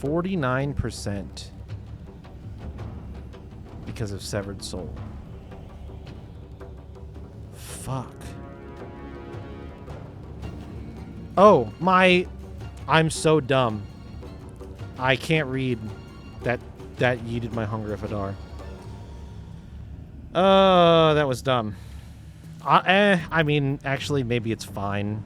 49% because of severed soul. Fuck. Oh, I'm so dumb. I can't read. That yeeted my hunger Ifadar. That was dumb. I mean, actually, maybe it's fine.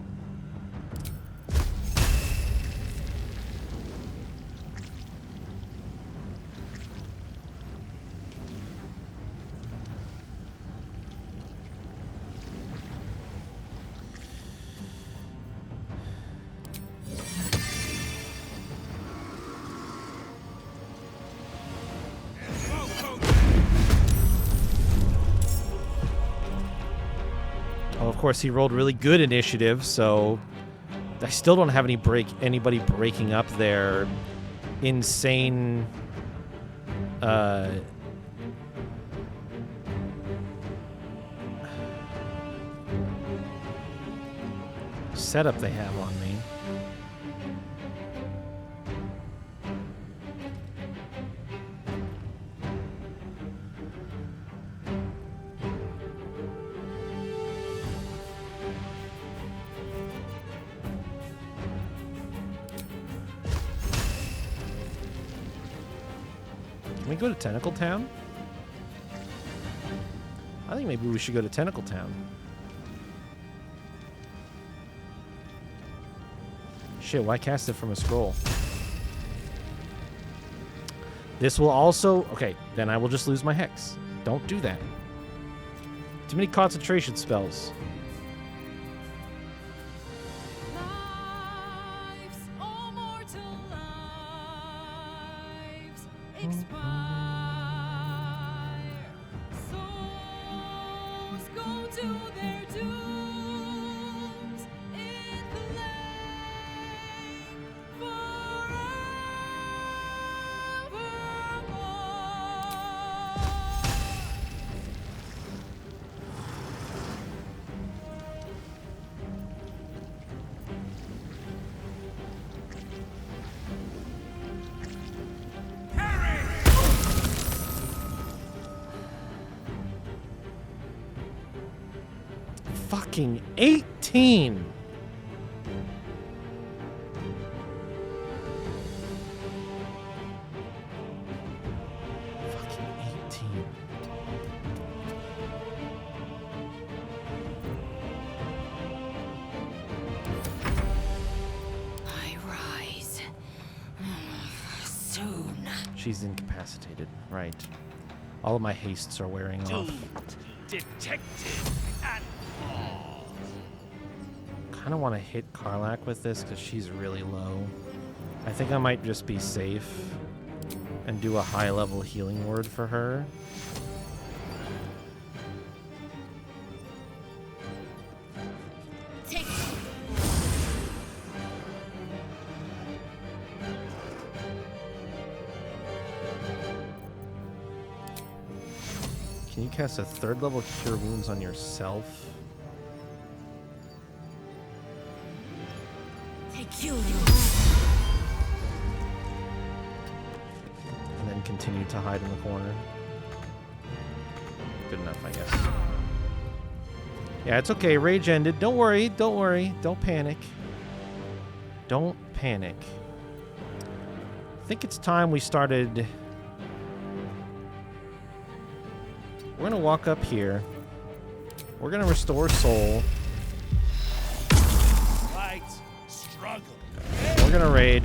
Of course, he rolled really good initiative, so I still don't have anybody breaking up their insane setup they have on me. Can we go to Tentacle Town? I think maybe we should go to Tentacle Town. Shit, why cast it from a scroll? This will also... Okay, then I will just lose my Hex. Don't do that. Too many concentration spells. Fucking 18! Fucking 18. I rise. Soon. She's incapacitated. Right. All of my hastes are wearing off. Detected at Kind of want to hit Karlach with this because she's really low. I think I might just be safe and do a high-level healing word for her. Can you cast a third-level Cure Wounds on yourself? You. And then continue to hide in the corner. Good enough, I guess. Yeah, it's okay. Rage ended. Don't worry. Don't worry. Don't panic. Don't panic. I think it's time we started... We're going to walk up here. We're going to restore soul. We're gonna rage.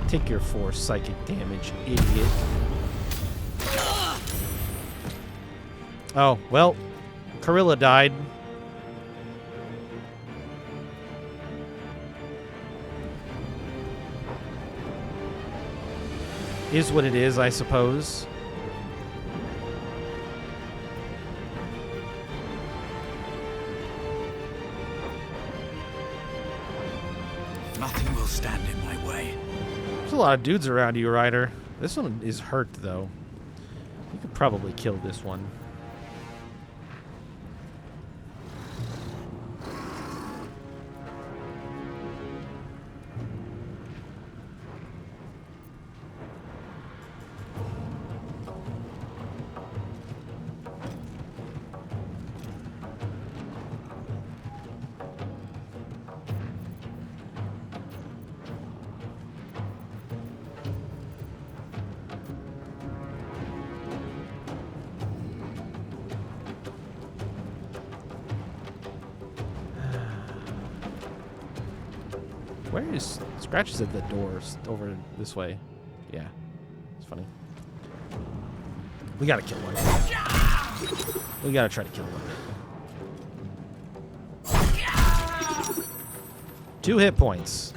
Take your 4 psychic damage, idiot. Oh, well, Corilla died. Is what it is, I suppose. nothing will stand in my way. There's a lot of dudes around you, Ryder. This one is hurt, though. You could probably kill this one. Where is Scratch? Is at the doors over this way. Yeah, it's funny. We gotta kill one. We gotta try to kill one. 2 hit points.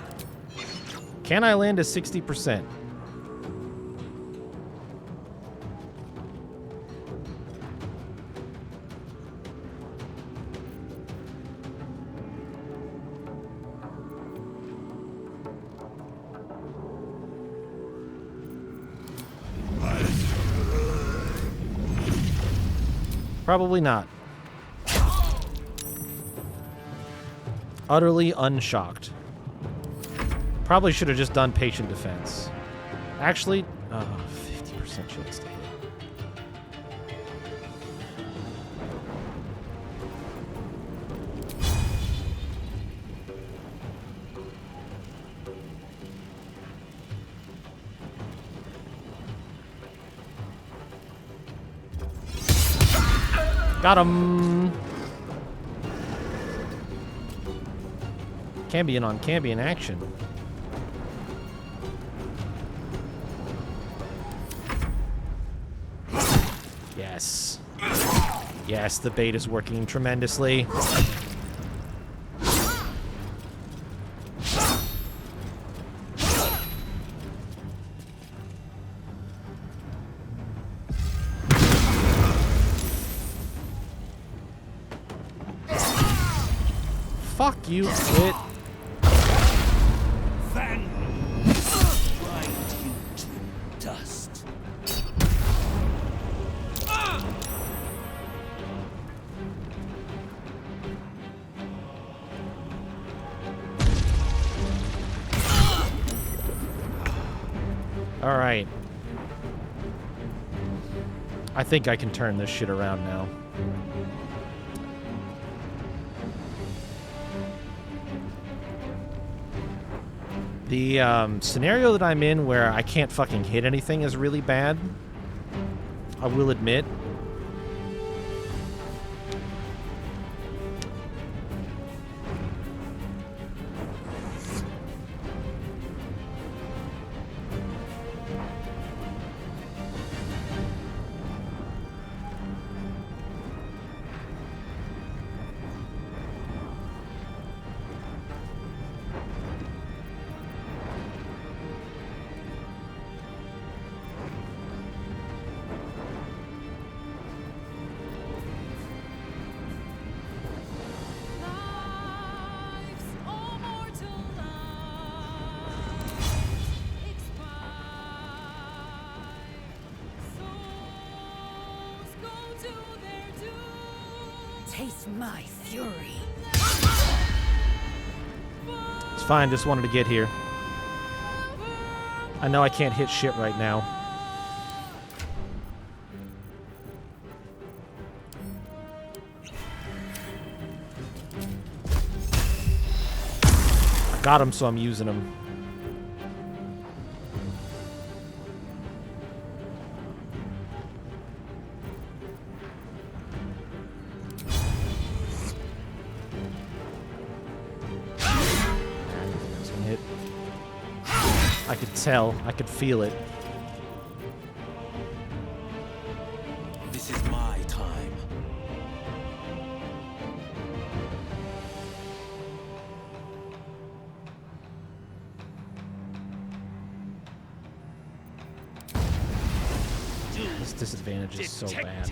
Can I land a 60%? Probably not. Utterly unshocked. Probably should have just done patient defense. Actually, 50% chance to hit. Got him. Cambion on Cambion action. Yes. Yes, the bait is working tremendously. Fuck you, it. All right. I think I can turn this shit around now. The scenario that I'm in where I can't fucking hit anything is really bad. I will admit. Taste my fury. It's fine, just wanted to get here. I know I can't hit shit right now. I got him, so I'm using him. I could tell. I could feel it. This is my time. This disadvantage is so bad.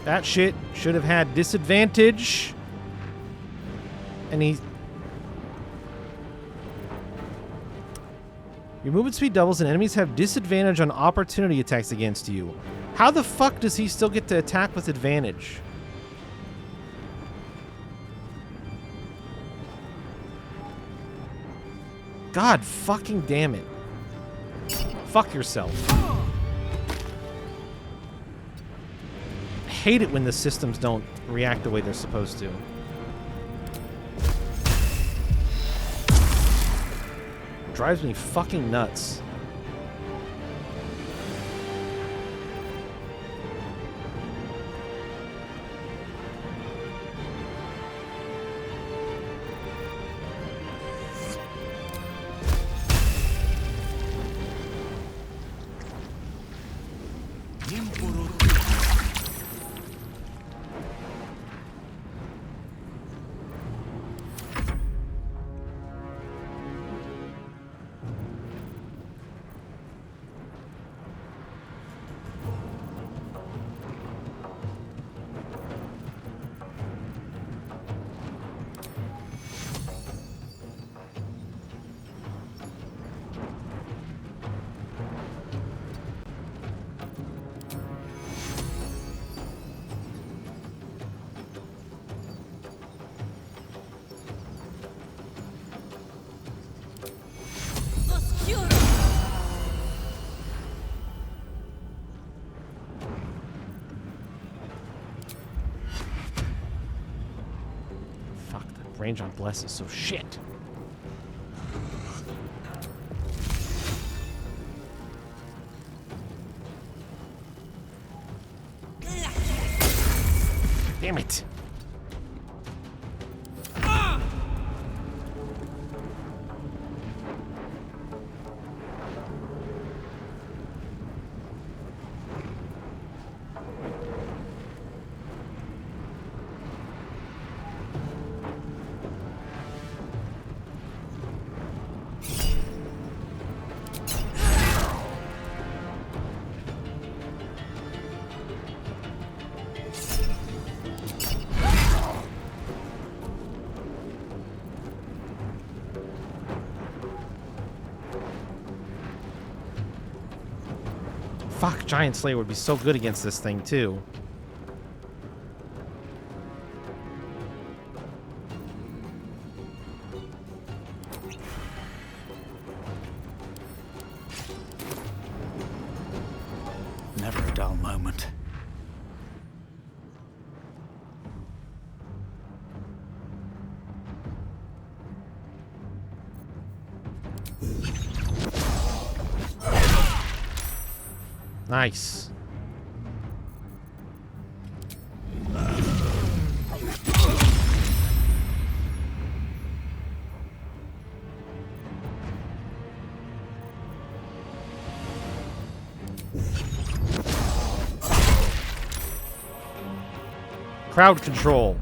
That shit should have had disadvantage. And he... Your movement speed doubles and enemies have disadvantage on opportunity attacks against you. How the fuck does he still get to attack with advantage? God fucking damn it. Fuck yourself. I hate it when the systems don't react the way they're supposed to. Drives me fucking nuts. Range on Bless is so shit. Damn it. Fuck, Giant Slayer would be so good against this thing, too. Never a dull moment. Nice. Crowd control.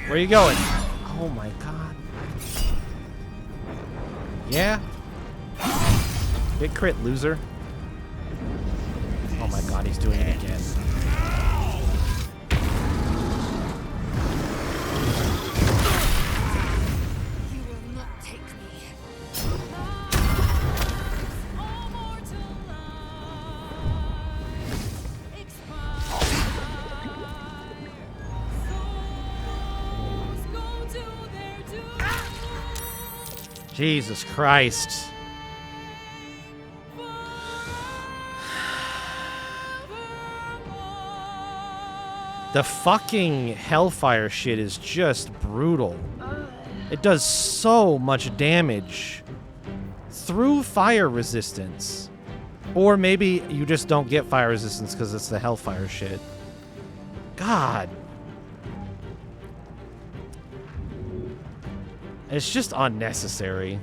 Where are you going? Oh my god. Yeah? Big crit, loser. Oh my god, he's doing it again. You will not take me. Jesus Christ. The fucking Hellfire shit is just brutal. It does so much damage through fire resistance. Or maybe you just don't get fire resistance because it's the hellfire shit. God. It's just unnecessary.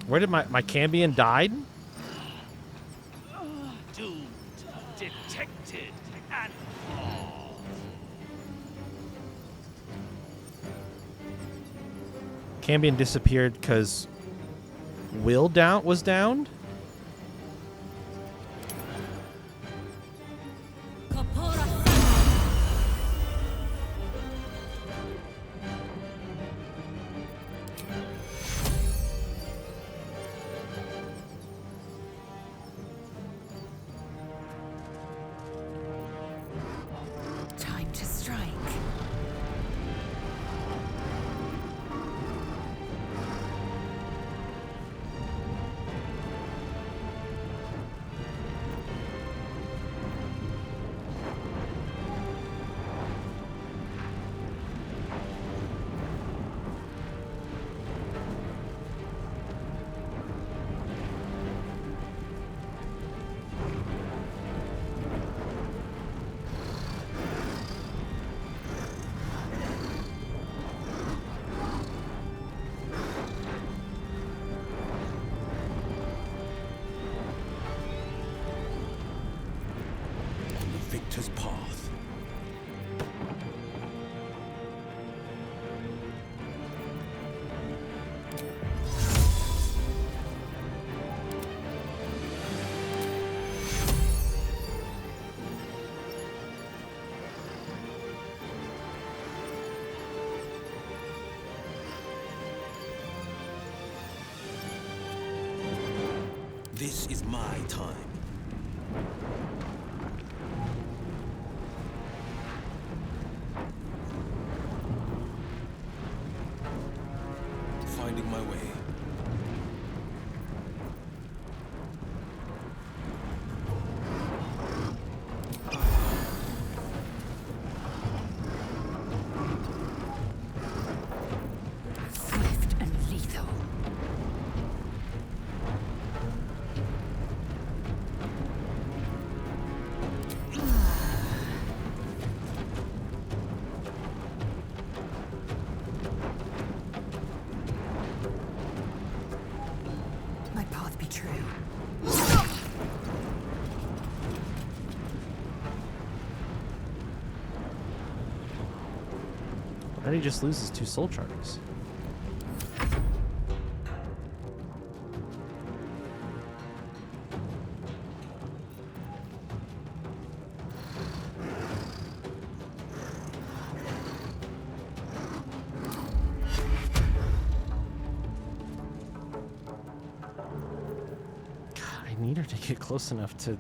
Where did my Cambion died? Doomed, detected, and lost. Cambion disappeared because Will was downed? Time to strike. The victor's path. This is my time. Finding my way. Swift and lethal. My path be true. Why did he just lose his 2 soul charges? God, I need her to get close enough to...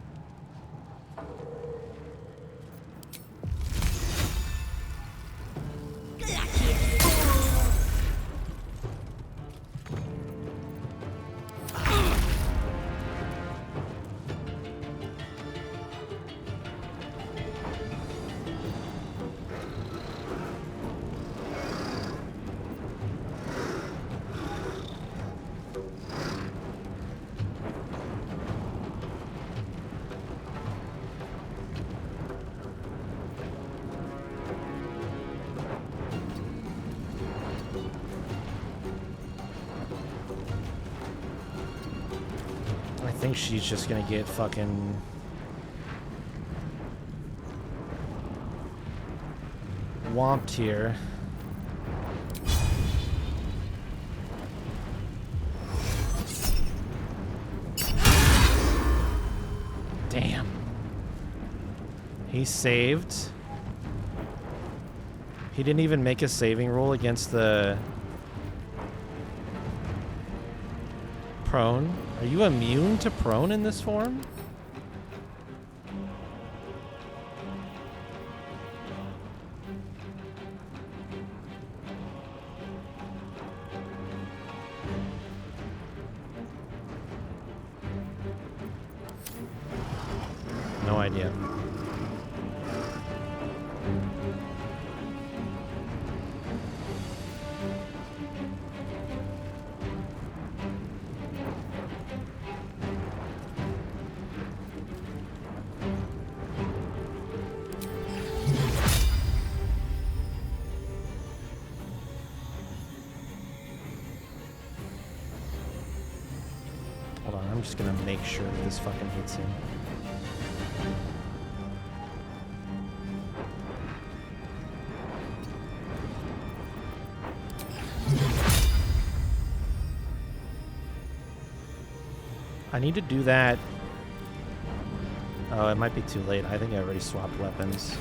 I think she's just gonna get fucking... whomped here. Damn. He saved. He didn't even make a saving roll against the... prone. Are you immune to prone in this form? No idea. Hold on, I'm just gonna make sure that this fucking hits him. I need to do that. Oh, it might be too late. I think I already swapped weapons.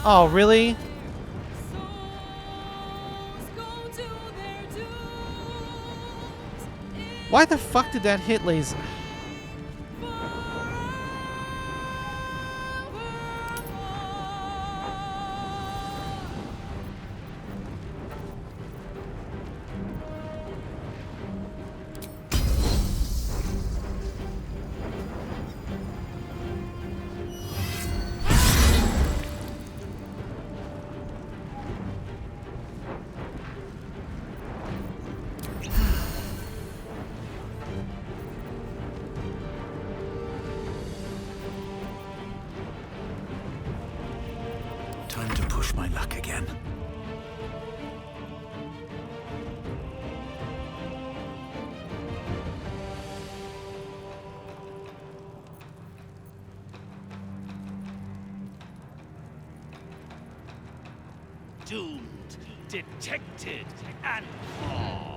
Oh, really? Why the fuck did that hit laser? Time to push my luck again. Doomed, detected, and paused.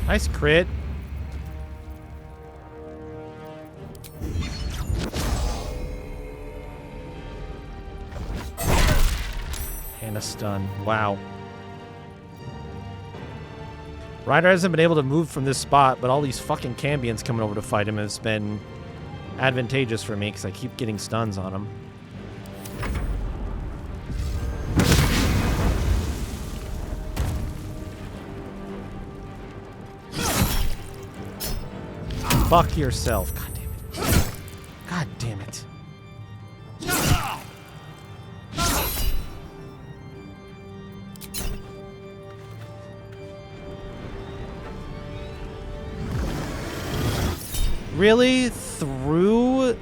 Nice crit. And a stun. Wow. Ryder hasn't been able to move from this spot, but all these fucking Cambions coming over to fight him has been advantageous for me because I keep getting stuns on him. Fuck yourself. God damn it. God damn it. Really? Through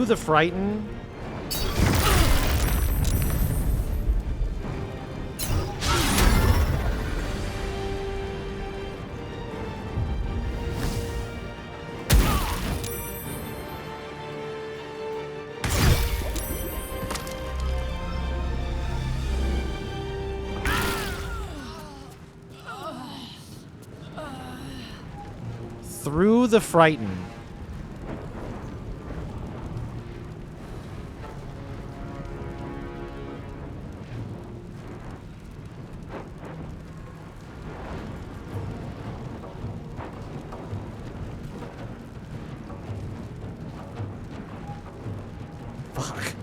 the Frighten? Through the Frighten. Fuck.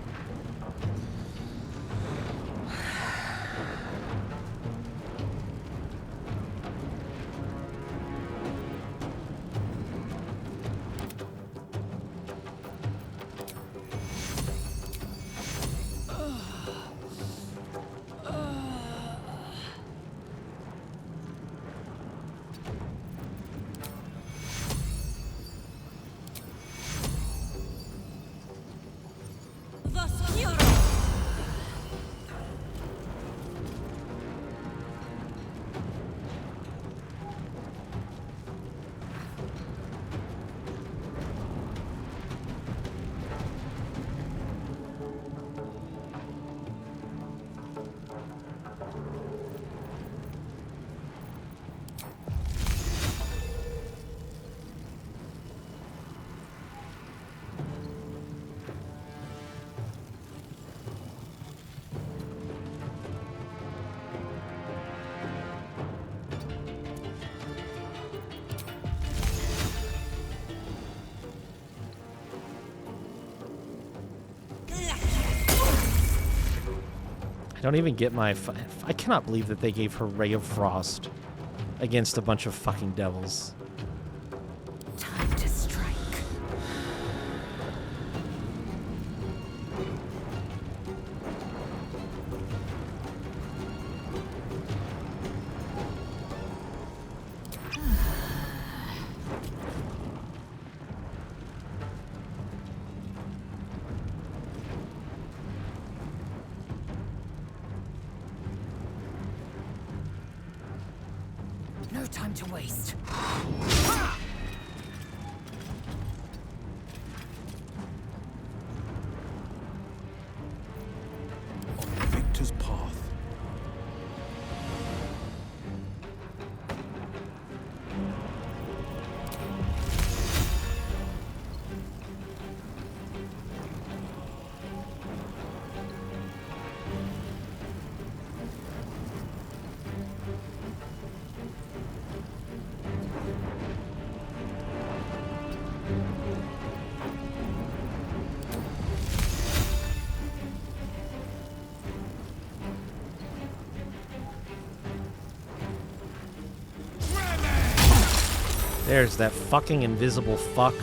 I don't even get my... I cannot believe that they gave her Ray of Frost against a bunch of fucking devils. Time to strike. No time to waste. On the victor's path. There's that fucking invisible fuck.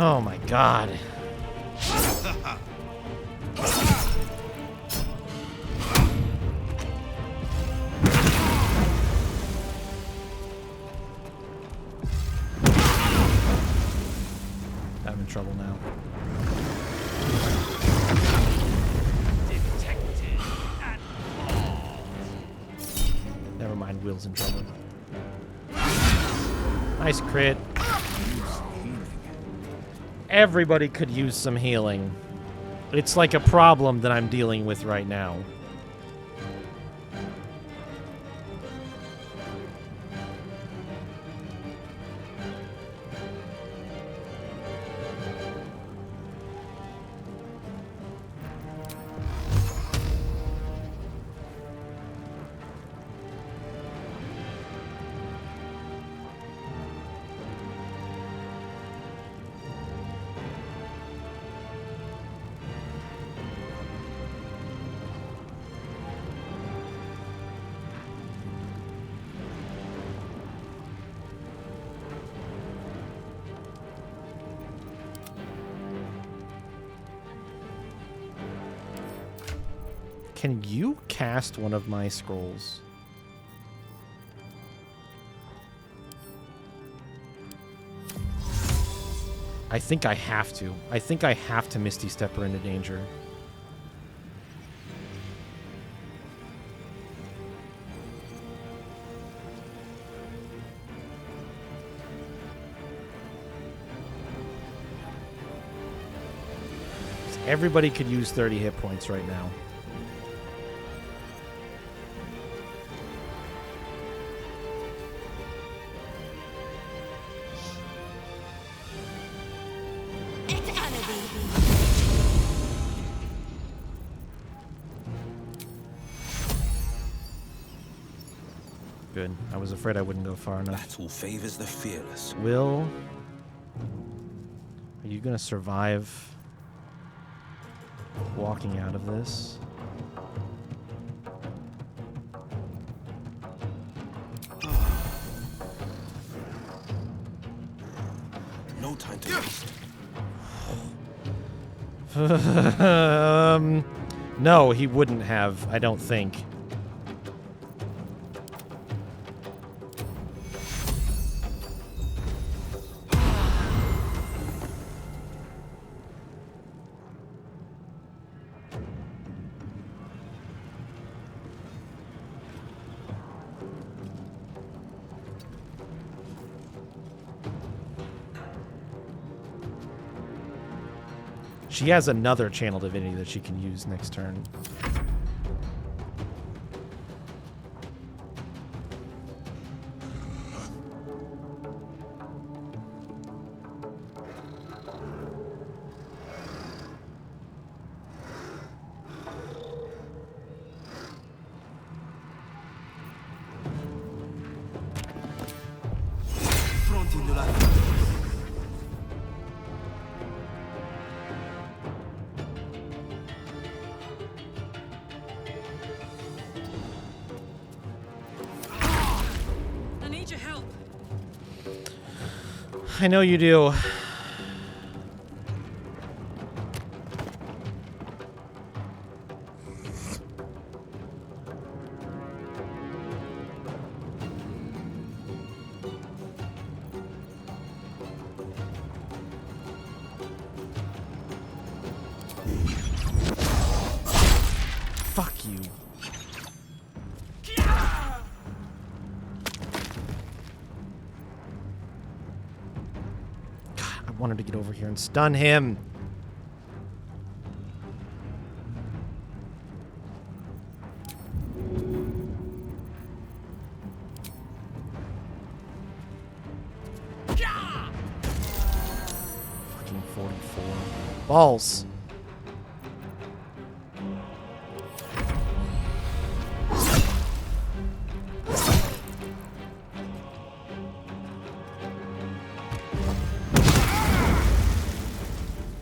Oh my god. I'm in trouble now. Detected and caught. Never mind, Will's in trouble. Nice crit. Everybody could use some healing. It's like a problem that I'm dealing with right now. Can you cast one of my scrolls? I think I have to. I think I have to Misty Step her into danger. Everybody could use 30 hit points right now. Good. I was afraid I wouldn't go far enough. Battle favors the fearless. Will Are you gonna survive walking out of this? No time to waste. No, he wouldn't have, I don't think. She has another channel divinity that she can use next turn. I need your help. I know you do. Fuck you. I wanted to get over here and stun him. Fucking 44. Balls.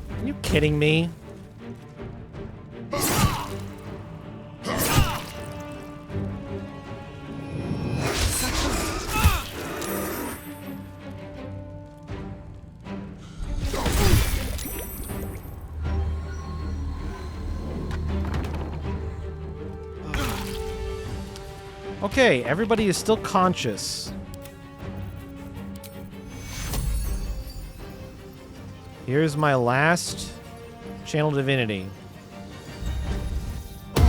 Are you kidding me? Okay, everybody is still conscious. Here's my last channel divinity. I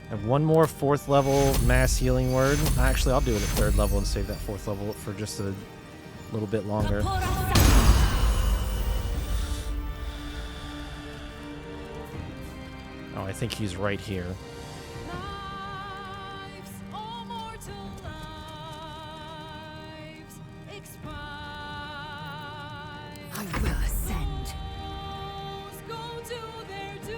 have one more 4th level mass healing word. Actually, I'll do it at 3rd level and save that 4th level for just a little bit longer. Oh, I think he's right here. Lives, all mortal lives, expire. I will ascend. Go to their doom.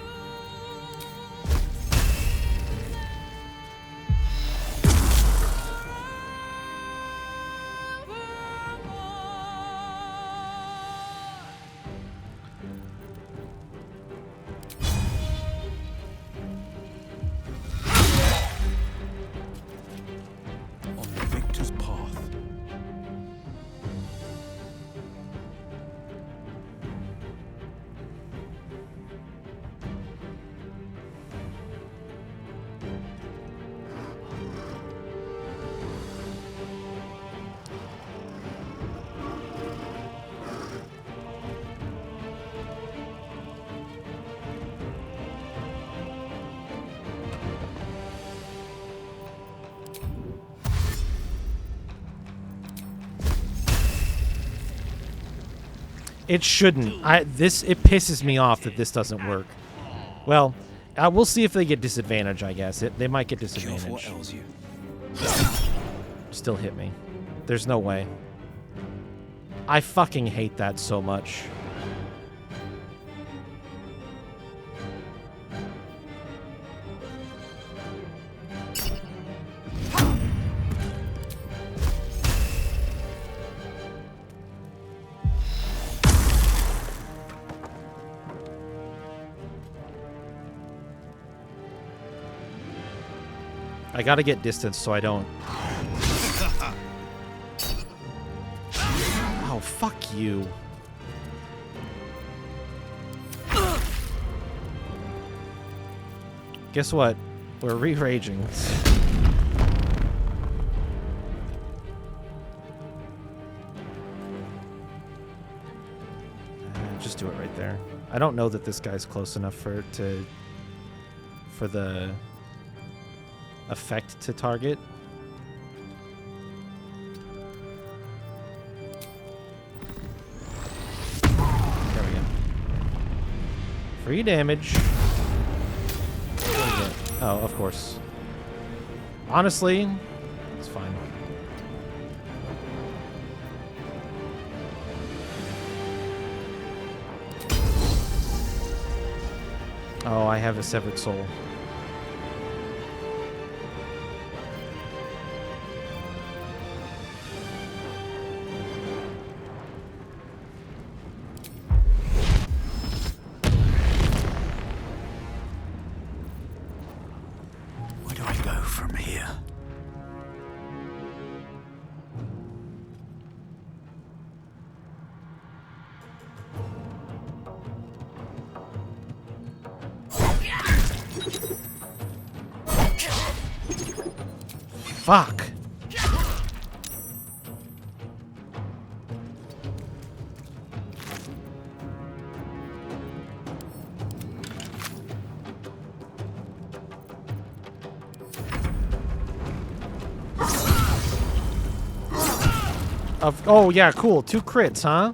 On the victor's path. It shouldn't. It pisses me off that this doesn't work. Well, we'll see if they get disadvantage, I guess. They might get Kill for what disadvantage. ails you. Still hit me. There's no way. I fucking hate that so much. I gotta get distance so I don't. Oh, fuck you. Guess what? We're re-raging. Just do it right there. I don't know that this guy's close enough for the effect to target. There we go. Free damage. Oh, of course. Honestly, it's fine. Oh, I have a severed soul. Where do I go from here? Fuck. Oh yeah, cool. 2 crits, huh?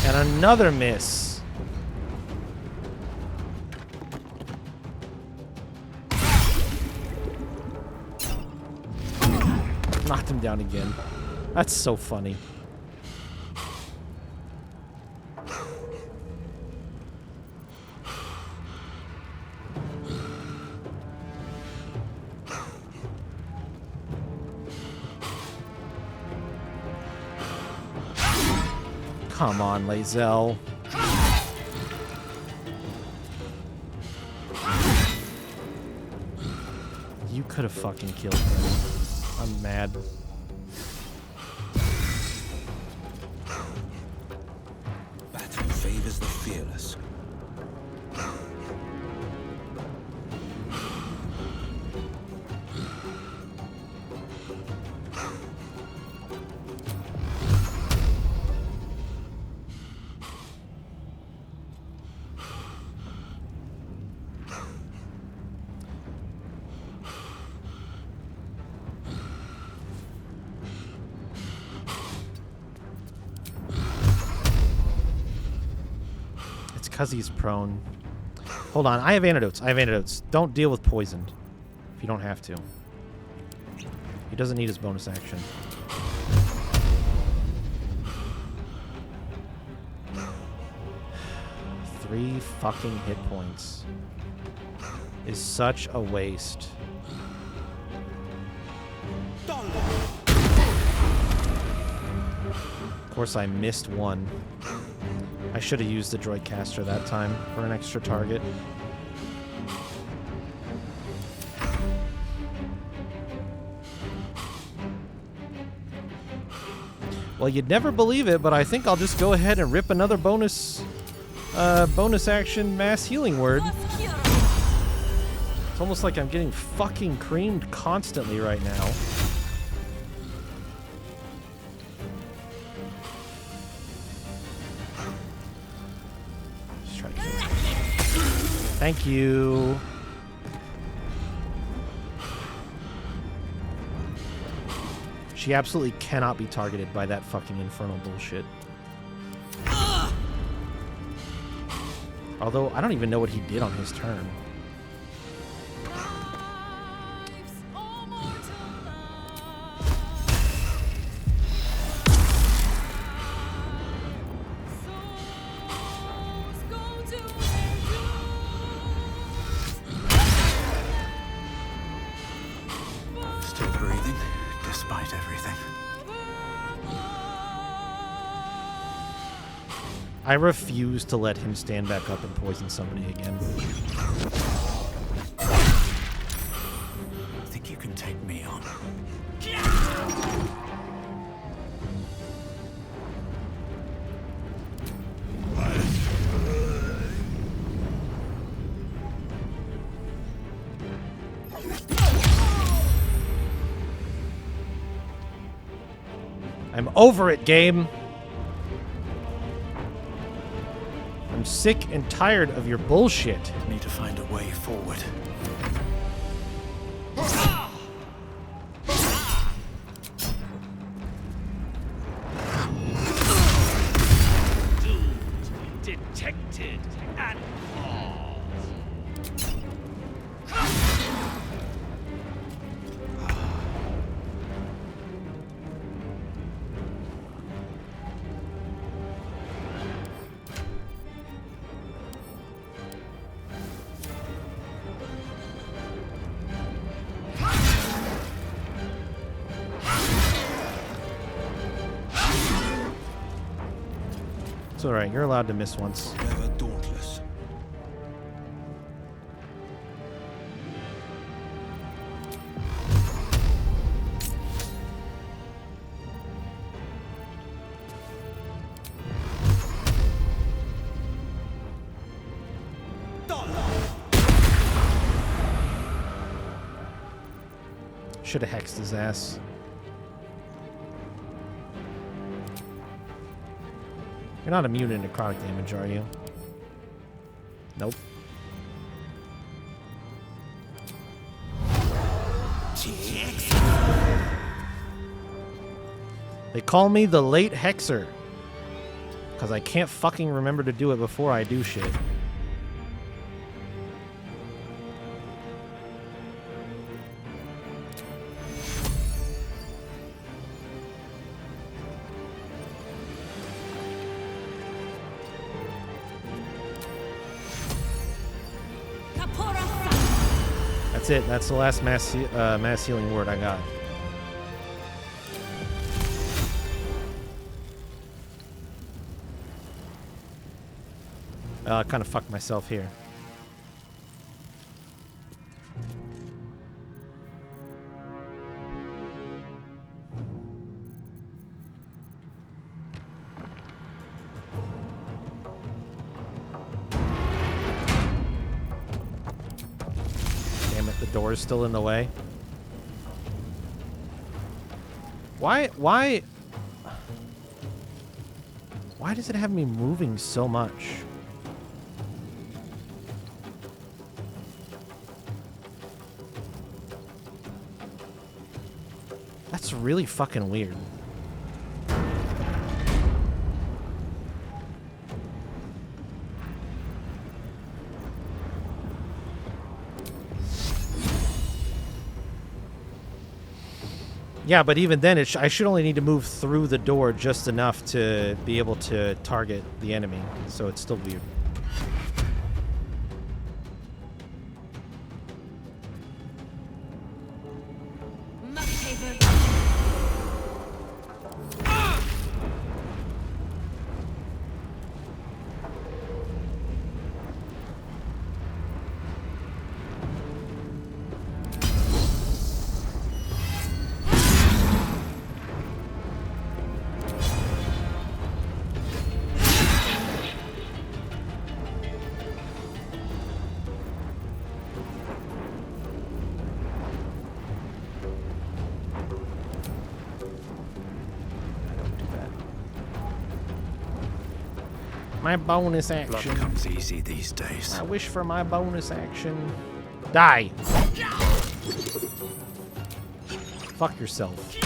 And another miss. Knocked him down again. That's so funny. Come on, Lae'zel. You could have fucking killed him. I'm mad. Battle favors the fearless. Because he's prone. Hold on, I have antidotes. I have antidotes. Don't deal with poisoned if you don't have to. He doesn't need his bonus action. Three fucking hit points is such a waste. Of course, I missed one. I should have used the droid caster that time for an extra target. Well, you'd never believe it, but I think I'll just go ahead and rip another bonus action mass healing word. It's almost like I'm getting fucking creamed constantly right now. Thank you. She absolutely cannot be targeted by that fucking infernal bullshit. Although, I don't even know what he did on his turn. I refuse to let him stand back up and poison somebody again. Think you can take me on? I'm over it, game. I'm sick and tired of your bullshit. Need to find a way forward. Doomed, detected, and lost. It's alright, you're allowed to miss once. Never dauntless. Should have hexed his ass. You're not immune to necrotic damage, are you? Nope. They call me the late hexer. Because I can't fucking remember to do it before I do shit. That's it. That's the last mass healing word I got. I kind of fucked myself here. Damn it, the door is still in the way. Why does it have me moving so much? That's really fucking weird. Yeah, but even then, I should only need to move through the door just enough to be able to target the enemy, so it's still weird. My bonus Blood action. comes easy these days. I wish for my bonus action. Die. Fuck yourself.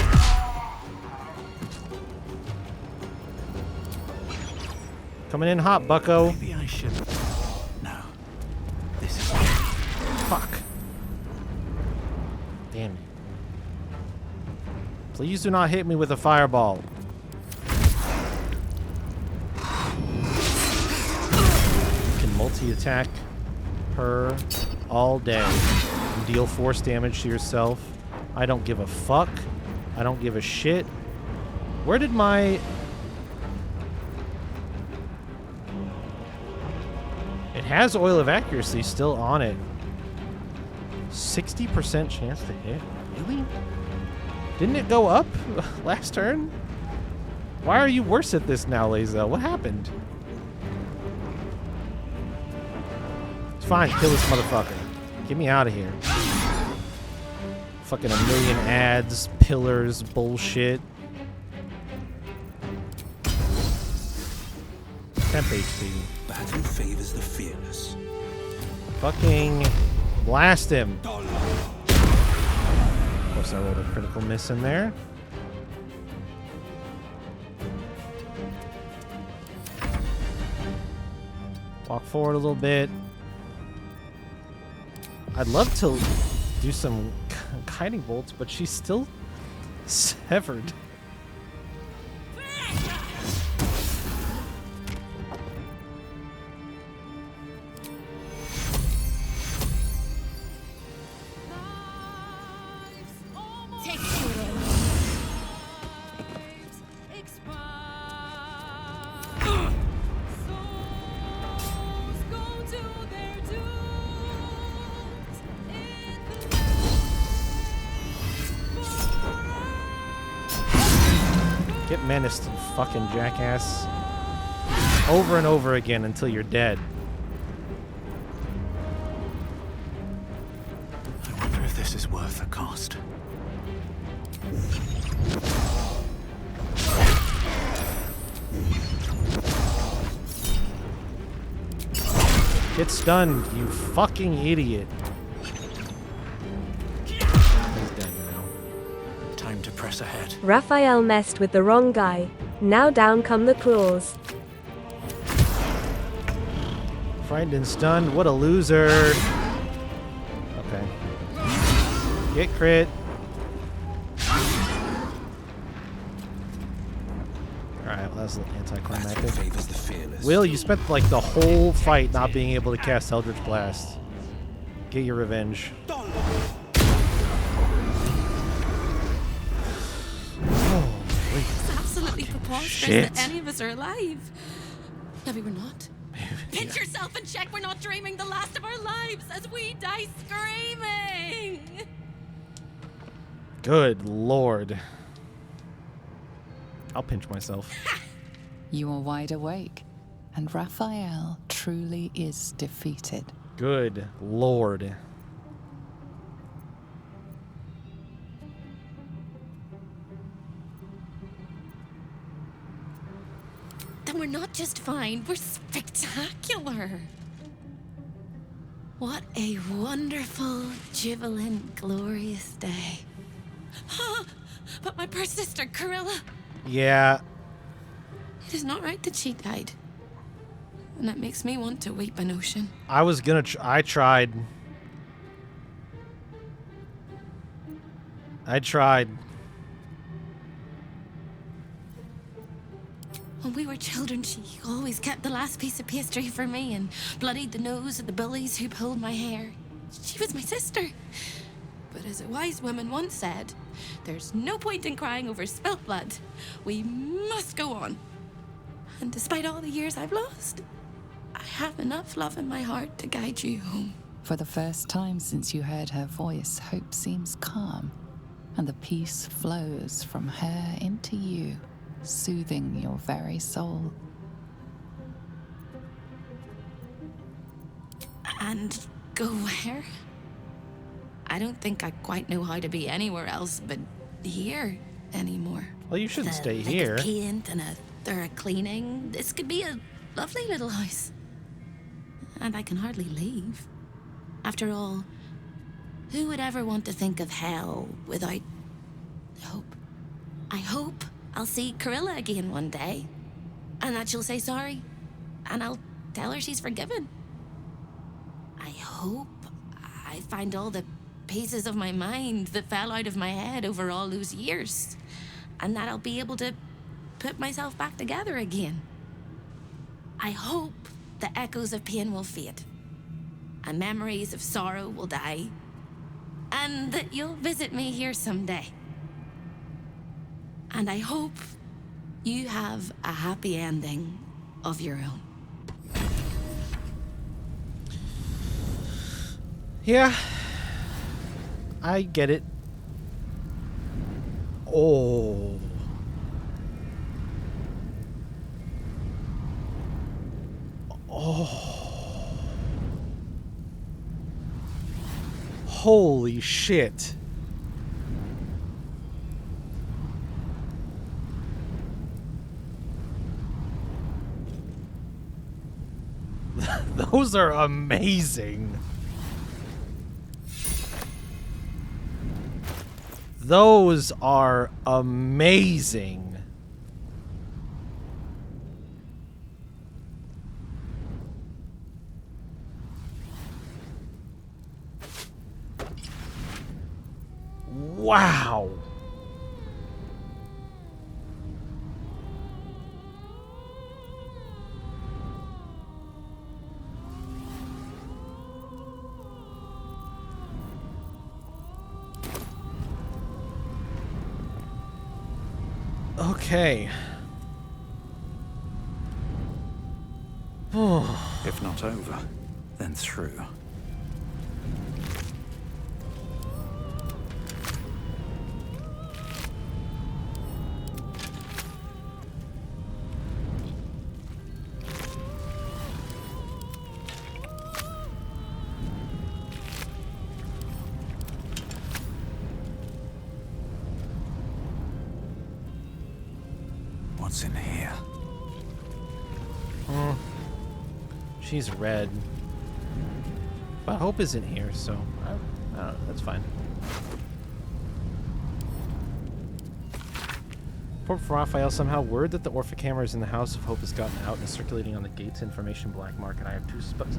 Coming in hot, bucko. Maybe I should. No. This is. Fuck. Damn it. Please do not hit me with a fireball. You can multi-attack her all day. You deal force damage to yourself. I don't give a fuck. I don't give a shit. Where did my... has Oil of Accuracy still on it. 60% chance to hit. Really? Didn't it go up last turn? Why are you worse at this now, Lae'zel? What happened? It's fine. Kill this motherfucker. Get me out of here. Fucking a million ads, pillars, bullshit. 10 HP. Battle favors the fearless. Fucking blast him. Of course, I rolled a critical miss in there. Walk forward a little bit. I'd love to do some guiding bolts, but she's still severed. Take it. Souls go to their dooms in the Get menaced, you fucking jackass. Over and over again until you're dead. I wonder if this is worth the cost. Get stunned, you fucking idiot. He's dead now. Time to press ahead. Raphael messed with the wrong guy. Now down come the claws. Frightened and stunned. What a loser. Okay. Get crit. Alright, well, that's anticlimactic. Battle favors the fearless. Will, you spent like the whole fight not being able to cast Eldritch Blast. Get your revenge. It's absolutely preposterous Shit. that any of us are alive. Maybe we're not. Pinch yourself and check we're not dreaming the last of our lives as we die screaming. Good lord. I'll pinch myself. You are wide awake, and Raphael truly is defeated. Good lord. Then we're not just fine, we're spectacular. What a wonderful, jubilant, glorious day. But my poor sister, Corilla. Yeah. It is not right that she died. And that makes me want to weep an ocean. I was gonna. I tried. When we were children, she always kept the last piece of pastry for me and bloodied the nose of the bullies who pulled my hair. She was my sister. But as a wise woman once said, there's no point in crying over spilt blood. We must go on. And despite all the years I've lost, I have enough love in my heart to guide you home. For the first time since you heard her voice, hope seems calm, and the peace flows from her into you, soothing your very soul. And go where? I don't think I quite know how to be anywhere else but here anymore. Well, you shouldn't stay Lick of here. paint and a thorough cleaning. This could be a lovely little house. And I can hardly leave. After all, who would ever want to think of hell without hope? I hope I'll see Corilla again one day. And that she'll say sorry. And I'll tell her she's forgiven. I hope I find all the pieces of my mind that fell out of my head over all those years. And that I'll be able to put myself back together again. I hope the echoes of pain will fade. And memories of sorrow will die. And that you'll visit me here someday. And I hope you have a happy ending of your own. Yeah. I get it. Oh. Oh. Holy shit. Those are amazing. Those are amazing. Wow. Okay. If not over, then through. What's in here? She's red. But Hope isn't here, so I don't know, that's fine. Poor Raphael, somehow word that the Orpha camera is in the House of Hope has gotten out and is circulating on the Gates Information black market. I have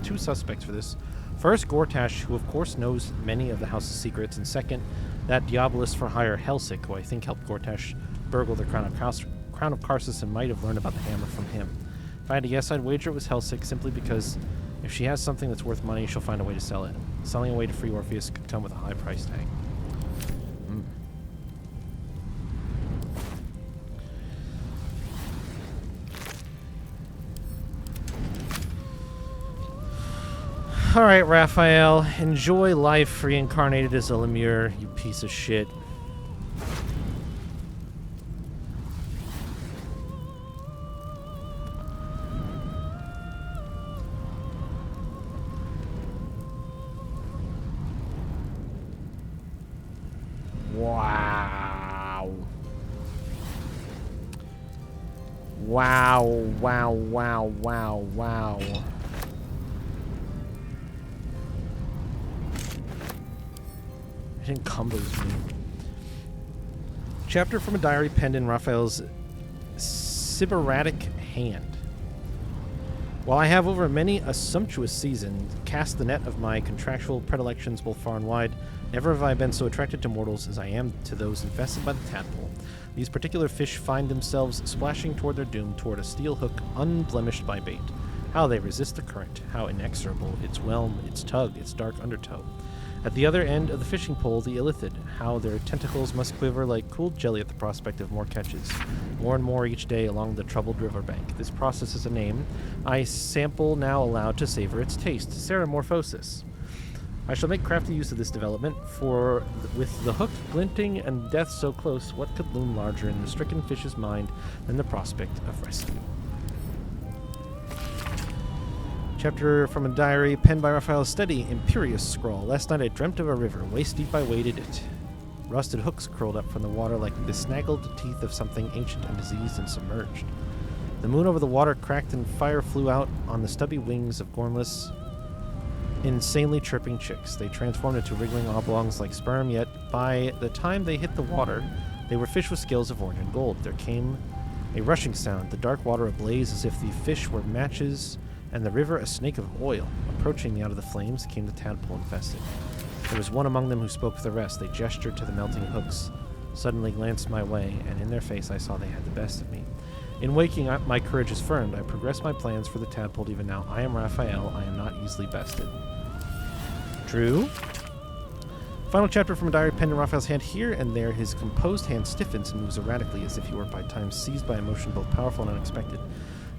two suspects for this. First, Gortash, who of course knows many of the House's secrets, and second, that Diabolist for hire Helsik, who I think helped Gortash burgle the Crown of Karsus and might have learned about the hammer from him. If I had to guess, I'd wager it was Helsik, simply because if she has something that's worth money, she'll find a way to sell it. Selling away to free Orpheus could come with a high price tag. Alright, Raphael. Enjoy life reincarnated as a Lemure, you piece of shit. Wow. Wow, wow, wow, wow, wow. It encumbers me. Chapter from a diary penned in Raphael's sybaritic hand. While I have over many a sumptuous season cast the net of my contractual predilections both far and wide, never have I been so attracted to mortals as I am to those infested by the tadpole. These particular fish find themselves splashing toward their doom, toward a steel hook unblemished by bait. How they resist the current, how inexorable its whelm, its tug, its dark undertow. At the other end of the fishing pole, the illithid, how their tentacles must quiver like cooled jelly at the prospect of more catches. More and more each day along the troubled riverbank. This process is a name I sample now allowed to savor its taste, ceramorphosis. I shall make crafty use of this development, for with the hook glinting and death so close, what could loom larger in the stricken fish's mind than the prospect of rescue? Chapter from a diary penned by Raphael's steady, imperious scrawl. Last night I dreamt of a river. Waist deep I waded it. Rusted hooks curled up from the water like the snaggled teeth of something ancient and diseased and submerged. The moon over the water cracked and fire flew out on the stubby wings of gormless, insanely chirping chicks. They transformed into wriggling oblongs like sperm, yet by the time they hit the water, they were fish with scales of orange and gold. There came a rushing sound, the dark water ablaze as if the fish were matches, and the river a snake of oil. Approaching me out of the flames came the tadpole infested. There was one among them who spoke for the rest. They gestured to the melting hooks, suddenly glanced my way, and in their face I saw they had the best of me. In waking up, my courage is firmed. I progress my plans for the tadpole even now. I am Raphael. I am not easily bested. True. Final chapter from a diary penned in Raphael's hand. Here and there his composed hand stiffens and moves erratically as if he were by times seized by emotion both powerful and unexpected.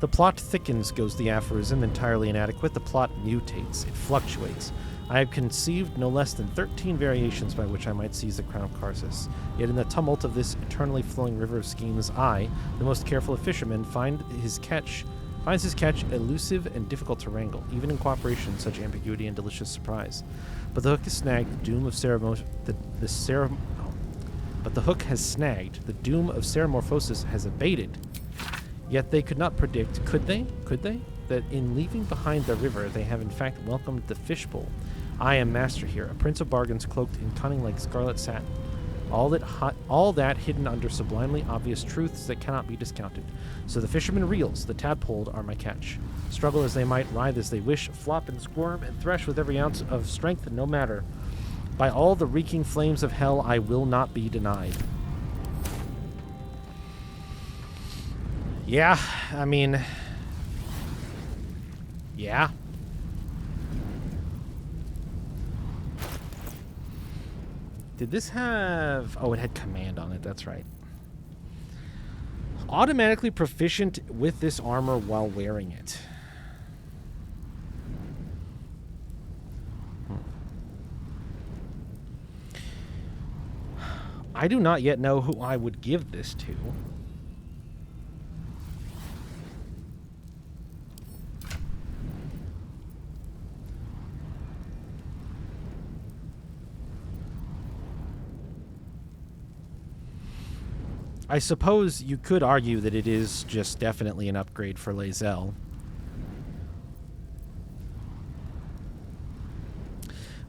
The plot thickens, goes the aphorism, entirely inadequate. The plot mutates. It fluctuates. I have conceived no less than 13 variations by which I might seize the crown of Karsus. Yet in the tumult of this eternally flowing river of schemes, I, the most careful of fishermen, finds his catch elusive and difficult to wrangle, even in cooperation, such ambiguity and delicious surprise. But the hook is snagged, the doom of But the hook has snagged, the doom of Ceramorphosis has abated. Yet they could not predict, could they, that in leaving behind the river they have in fact welcomed the fishbowl. I am master here, a prince of bargains cloaked in cunning like scarlet satin. All that hidden under sublimely obvious truths that cannot be discounted. So the fisherman reels, the tadpole are my catch. Struggle as they might, writhe as they wish, flop and squirm and thresh with every ounce of strength, no matter. By all the reeking flames of hell, I will not be denied. Yeah, I mean... Yeah. Did this have... Oh, it had command on it, that's right. Automatically proficient with this armor while wearing it. I do not yet know who I would give this to. I suppose you could argue that it is just definitely an upgrade for Lae'zel.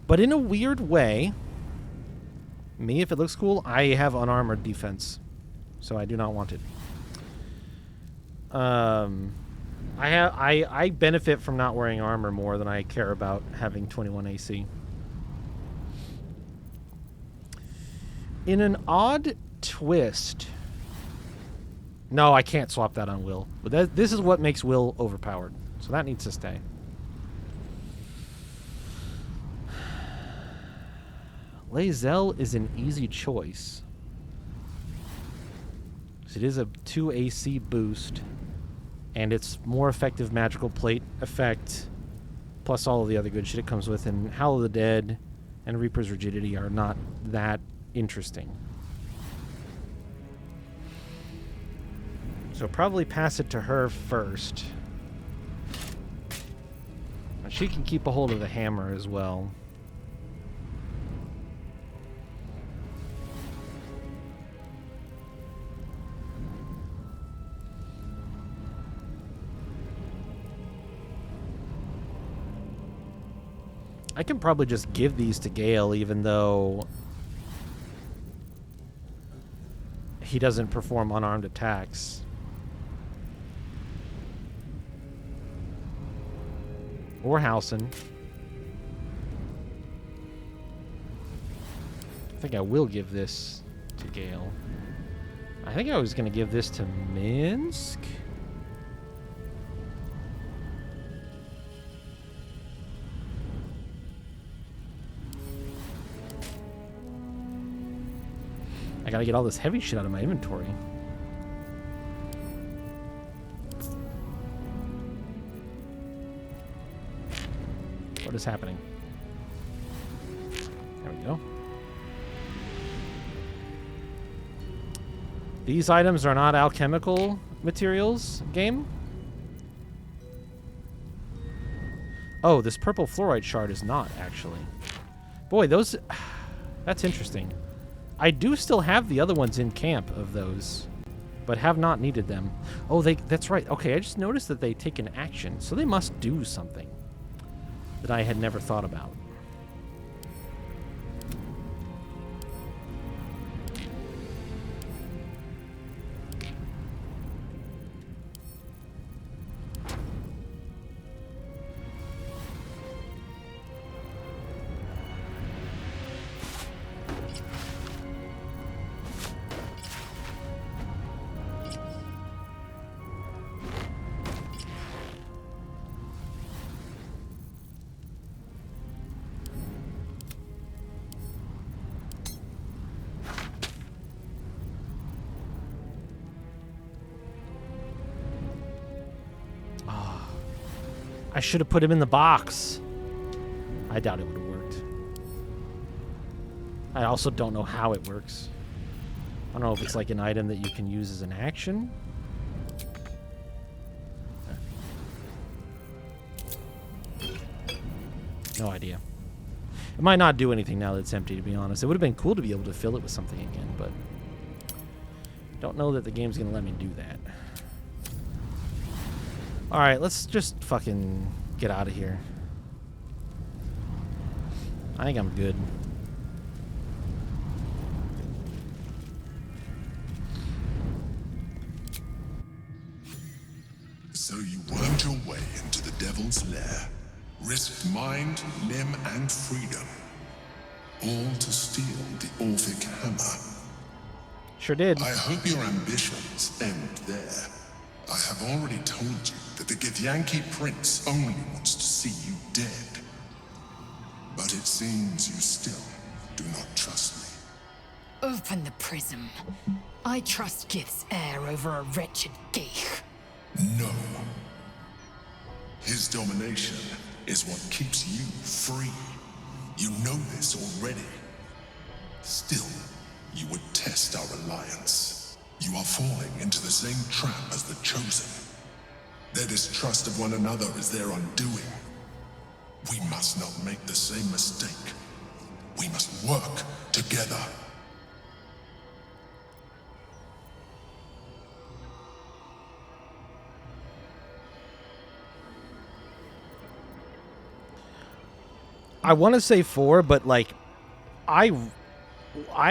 But in a weird way, me, if it looks cool, I have unarmored defense, so I do not want it. I benefit from not wearing armor more than I care about having 21 AC. In an odd twist... No, I can't swap that on Will. But this is what makes Will overpowered. So that needs to stay. Lae'zel is an easy choice. It is a 2 AC boost. And it's more effective magical plate effect. Plus all of the other good shit it comes with. And Howl of the Dead and Reaper's Rigidity are not that interesting. So probably pass it to her first. And she can keep a hold of the hammer as well. I can probably just give these to Gale, even though he doesn't perform unarmed attacks. Or Halson. I think I will give this to Gale. I think I was going to give this to Minsk. I gotta get all this heavy shit out of my inventory. What is happening? There we go. These items are not alchemical materials, game? Oh, this purple fluorite shard is not, actually. Boy, those... That's interesting. I do still have the other ones in camp of those, but have not needed them. Oh, that's right. Okay, I just noticed that they take an action, so they must do something that I had never thought about. I should have put him in the box. I doubt it would have worked. I also don't know how it works. I don't know if it's like an item that you can use as an action. No idea. It might not do anything now that it's empty, to be honest. It would have been cool to be able to fill it with something again, but don't know that the game's going to let me do that. Alright, let's just fucking get out of here. I think I'm good. So you wormed your way into the Devil's Lair, risked mind, limb, and freedom, all to steal the Orphic Hammer. Sure did. I hope your ambitions end there. I have already told you that the Githyanki Prince only wants to see you dead. But it seems you still do not trust me. Open the prism. I trust Gith's heir over a wretched geek. No. His domination is what keeps you free. You know this already. Still, you would test our alliance. You are falling into the same trap as the Chosen. Their distrust of one another is their undoing. We must not make the same mistake. We must work together. I want to say 4, but like, I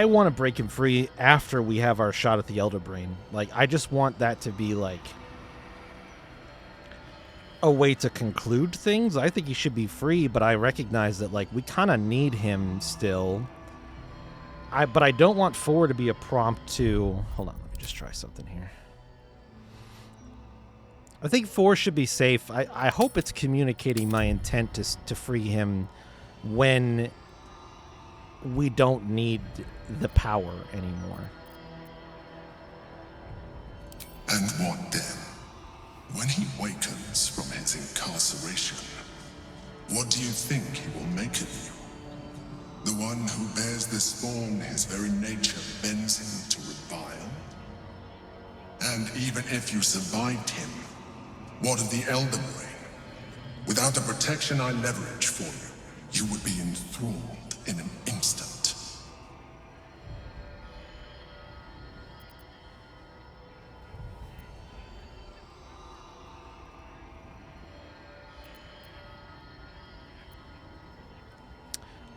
want to break him free after we have our shot at the Elder Brain. Like, I just want that to be like a way to conclude things. I think he should be free, but I recognize that like we kind of need him still. But I don't want 4 to be a prompt to. Hold on, let me just try something here. I think 4 should be safe. I hope it's communicating my intent to free him when we don't need the power anymore. And what then? When he wakens from his incarceration, what do you think he will make of you? The one who bears this form his very nature bends him to revile? And even if you survived him, what of the Elder Brain? Without the protection I leverage for you, you would be enthralled in an instant.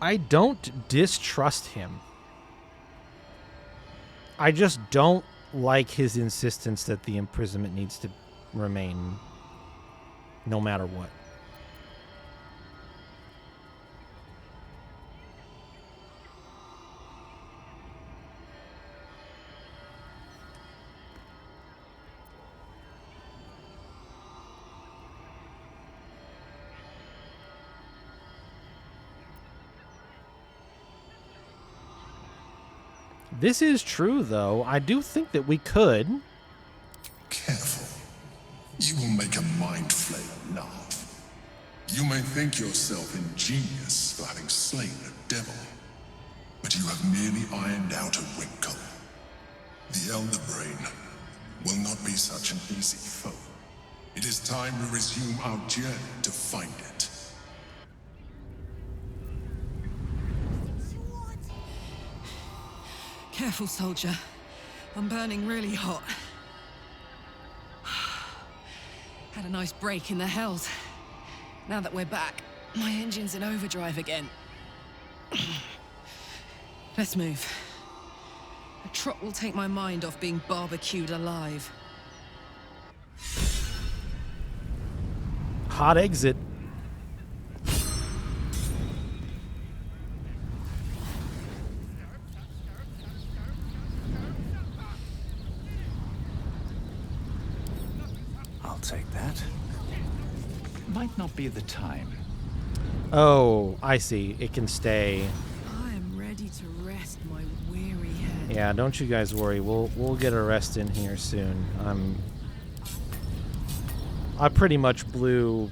I don't distrust him. I just don't like his insistence that the imprisonment needs to remain no matter what. This is true, though. I do think that we could. Careful. You will make a mind flayer laugh. You may think yourself ingenious for having slain a devil, but you have merely ironed out a wrinkle. The Elder Brain will not be such an easy foe. It is time we resume our journey to find it. Careful, soldier. I'm burning really hot. Had a nice break in the hells. Now that we're back, my engine's in overdrive again. Let's move. A trot will take my mind off being barbecued alive. Hot exit. Take that. Might not be the time. Oh, I see. It can stay. I am ready to rest my weary head. Yeah, don't you guys worry. We'll get a rest in here soon. I pretty much blew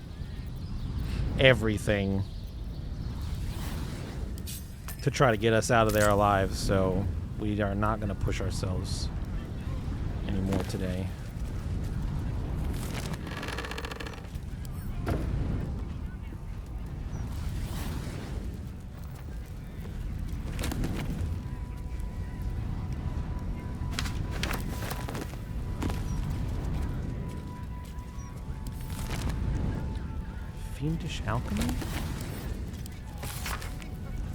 everything to try to get us out of there alive, so we are not going to push ourselves anymore today. Fiendish alchemy?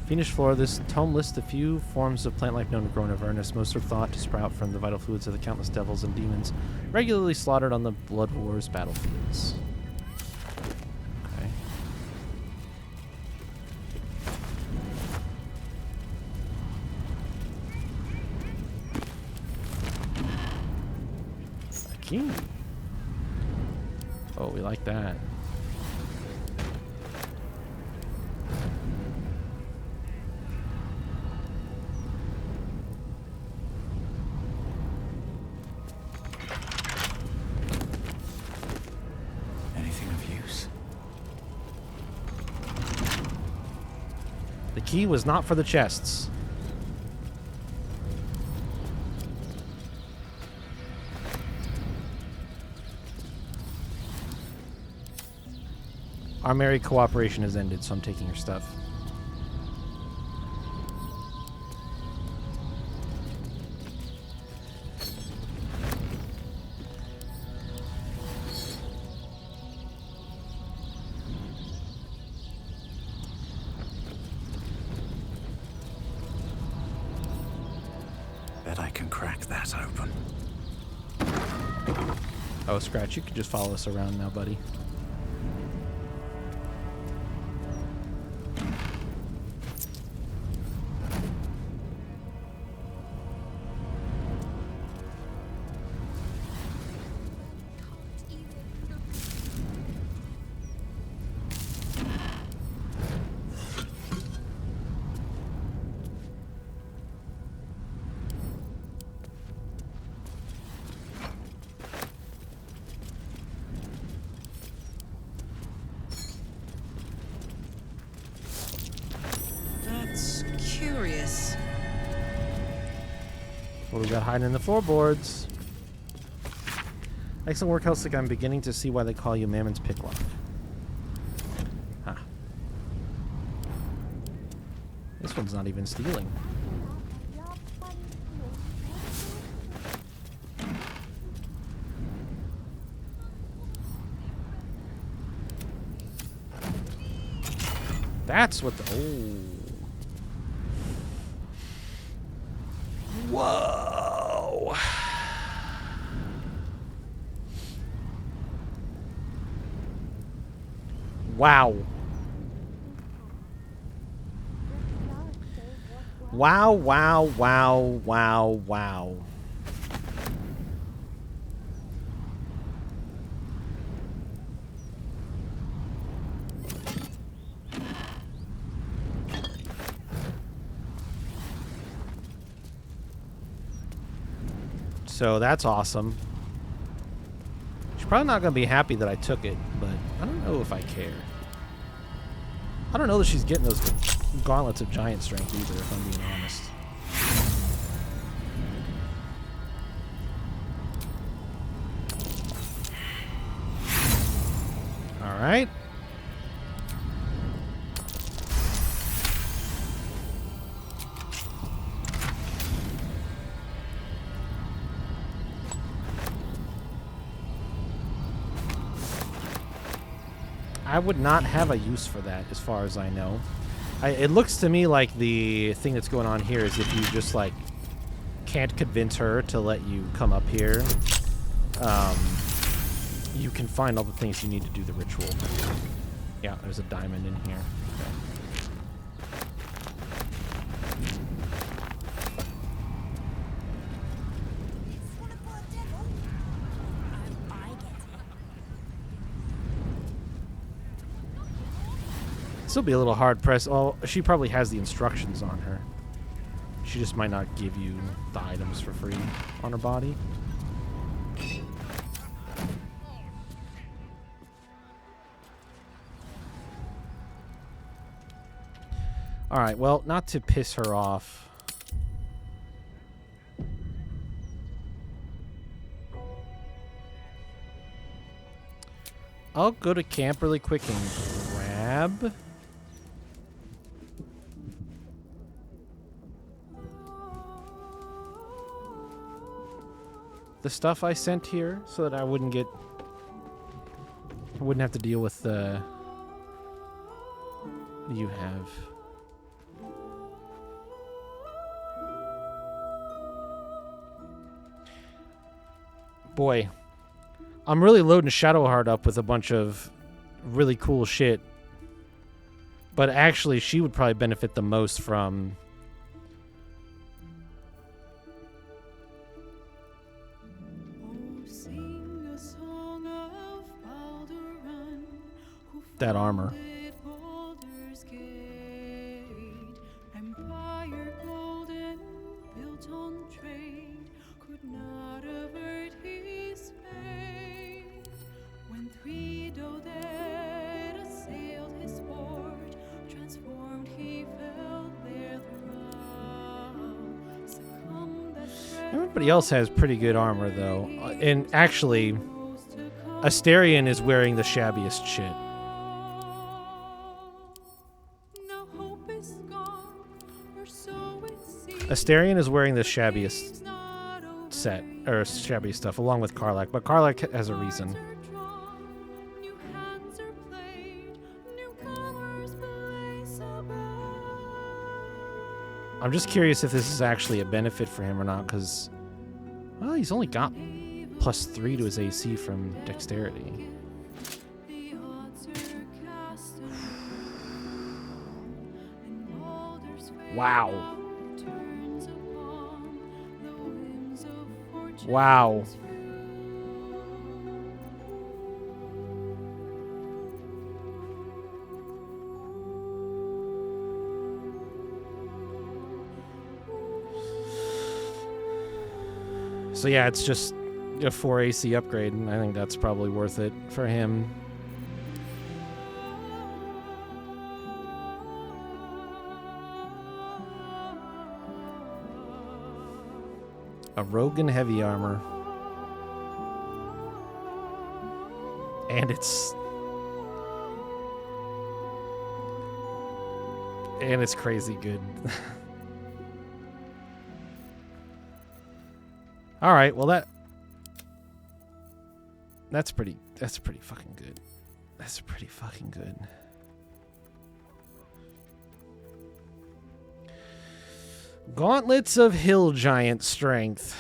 Fiendish flora. This tome lists a few forms of plant life known to grow in Avernus. Most are thought to sprout from the vital fluids of the countless devils and demons regularly slaughtered on the Blood Wars battlefields. Okay. A key. Oh, we like that. Key was not for the chests. Our merry cooperation has ended, so I'm taking your stuff. Bet I can crack that open. Oh, Scratch, you can just follow us around now, buddy. What do we got hiding in the floorboards? Excellent work, Helsing. I'm beginning to see why they call you Mammon's Picklock. Huh. This one's not even stealing. That's what the... Oh. Whoa. Wow. Wow, wow, wow, wow, wow. So that's awesome. She's probably not going to be happy that I took it, but I don't know if I care. I don't know that she's getting those gauntlets of giant strength either, if I'm being honest. All right. I would not have a use for that, as far as I know. It looks to me like the thing that's going on here is if you just, like, can't convince her to let you come up here, you can find all the things you need to do the ritual. Yeah, there's a diamond in here. Okay. Still be a little hard pressed. Oh, she probably has the instructions on her. She just might not give you the items for free on her body. Alright, well, not to piss her off. I'll go to camp really quick and grab... the stuff I sent here so that I wouldn't have to deal with the... you have. Boy, I'm really loading Shadowheart up with a bunch of really cool shit. But actually, she would probably benefit the most from... that armor. Everybody else has pretty good armor, though. And actually, Asterion is wearing the shabbiest shit. Asterion is wearing the shabbiest set, or shabbiest stuff, along with Karlach. But Karlach has a reason. I'm just curious if this is actually a benefit for him or not, because, well, he's only got +3 to his AC from dexterity. Wow. Wow. So yeah, it's just a 4 AC upgrade, and I think that's probably worth it for him. A rogue in heavy armor. And it's crazy good. All right, well that's pretty fucking good. That's pretty fucking good. Gauntlets of Hill Giant Strength.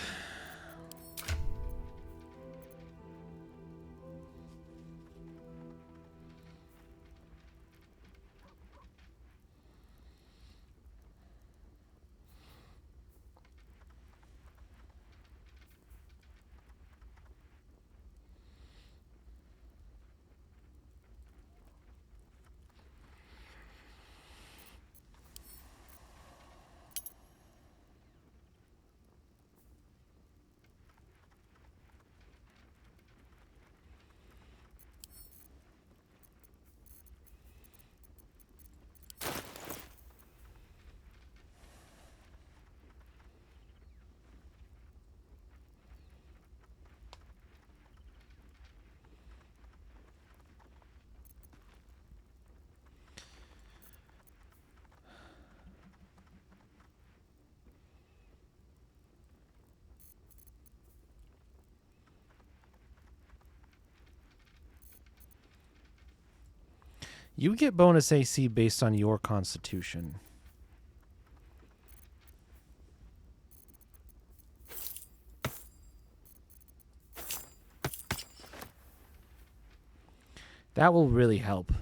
You get bonus AC based on your constitution. That will really help.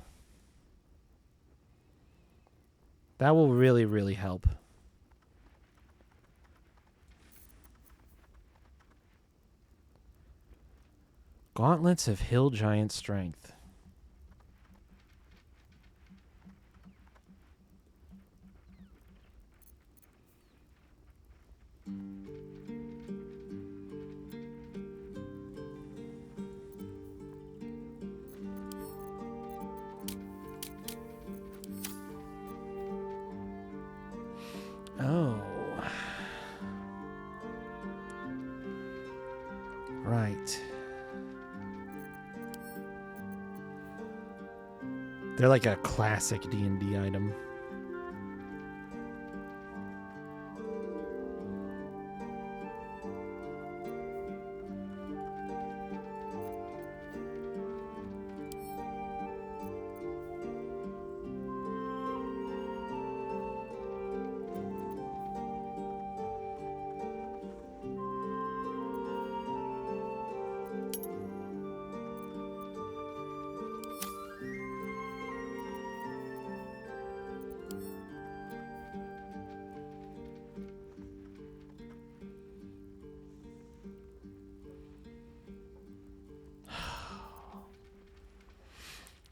That will really, really help. Gauntlets of Hill Giant Strength. They're like a classic D&D item.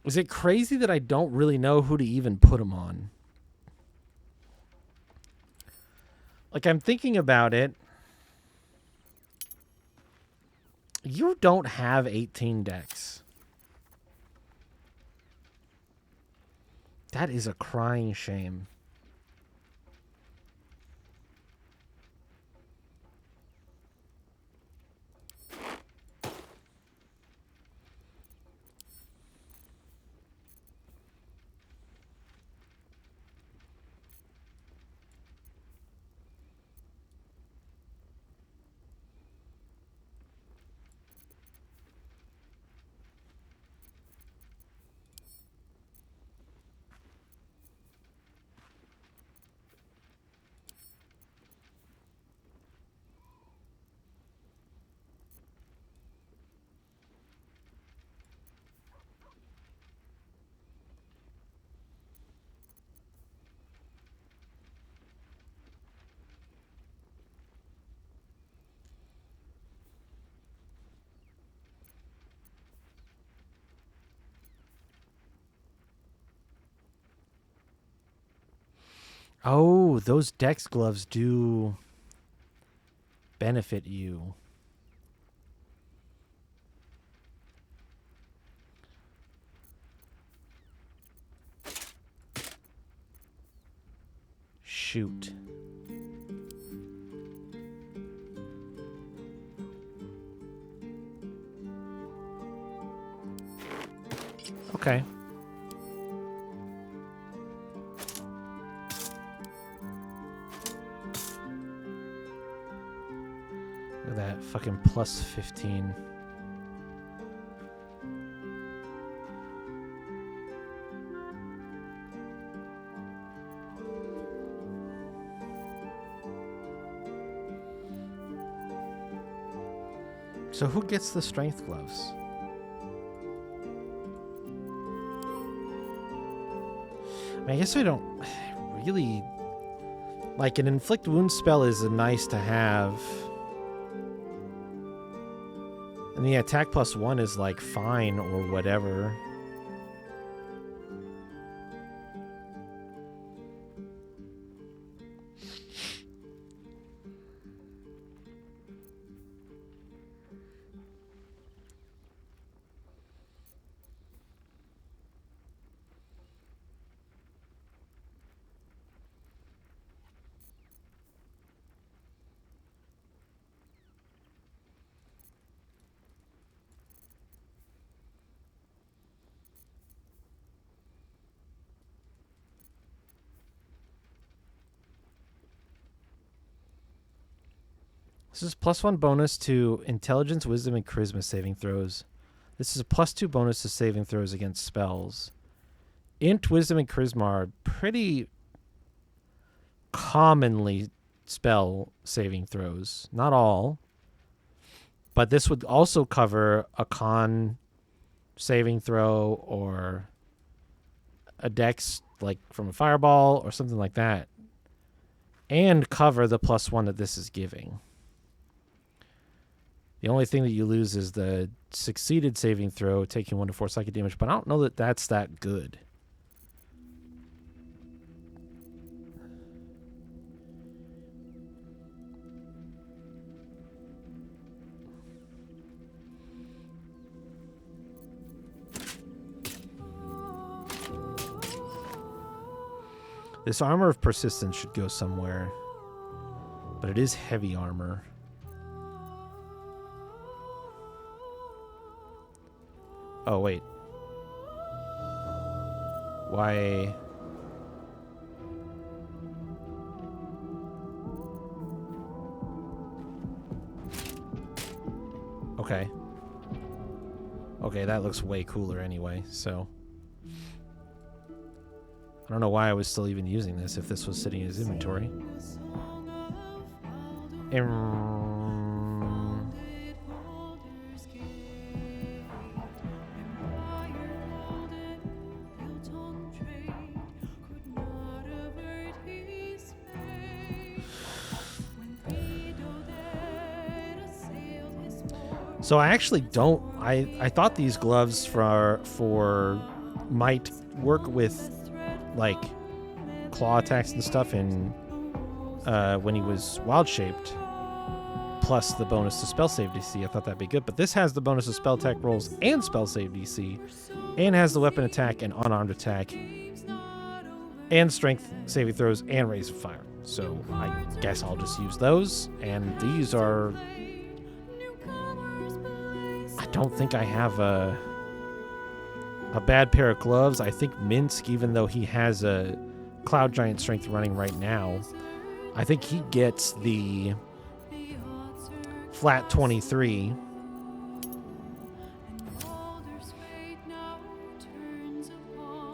Is it crazy that I don't really know who to even put them on? Like, I'm thinking about it. You don't have 18 decks. That is a crying shame. Oh, those Dex gloves do benefit you. Shoot. Okay. Look at that fucking plus 15. So who gets the strength gloves? I mean, I guess we don't really... Like, an inflict wound spell is nice to have. And the attack +1 is, like, fine or whatever. This is +1 bonus to intelligence, wisdom, and charisma saving throws. This is a +2 bonus to saving throws against spells. Int, wisdom, and charisma are pretty commonly spell saving throws. Not all. But this would also cover a con saving throw or a dex, like from a fireball or something like that. And cover the +1 that this is giving. The only thing that you lose is the succeeded saving throw, taking 1 to 4 psychic damage, but I don't know that that's that good. This armor of persistence should go somewhere, but it is heavy armor. Oh, wait. Why? Okay. Okay, that looks way cooler anyway, so. I don't know why I was still even using this if this was sitting in his inventory. So I actually don't. I thought these gloves for might work with like claw attacks and stuff in when he was wild shaped, plus the bonus to spell save DC. I thought that'd be good, but this has the bonus to spell attack rolls and spell save DC, and has the weapon attack and unarmed attack, and strength saving throws and raise of fire. So I guess I'll just use those. And these are. I don't think I have a bad pair of gloves. I think Minsk, even though he has a Cloud Giant strength running right now, I think he gets the flat 23.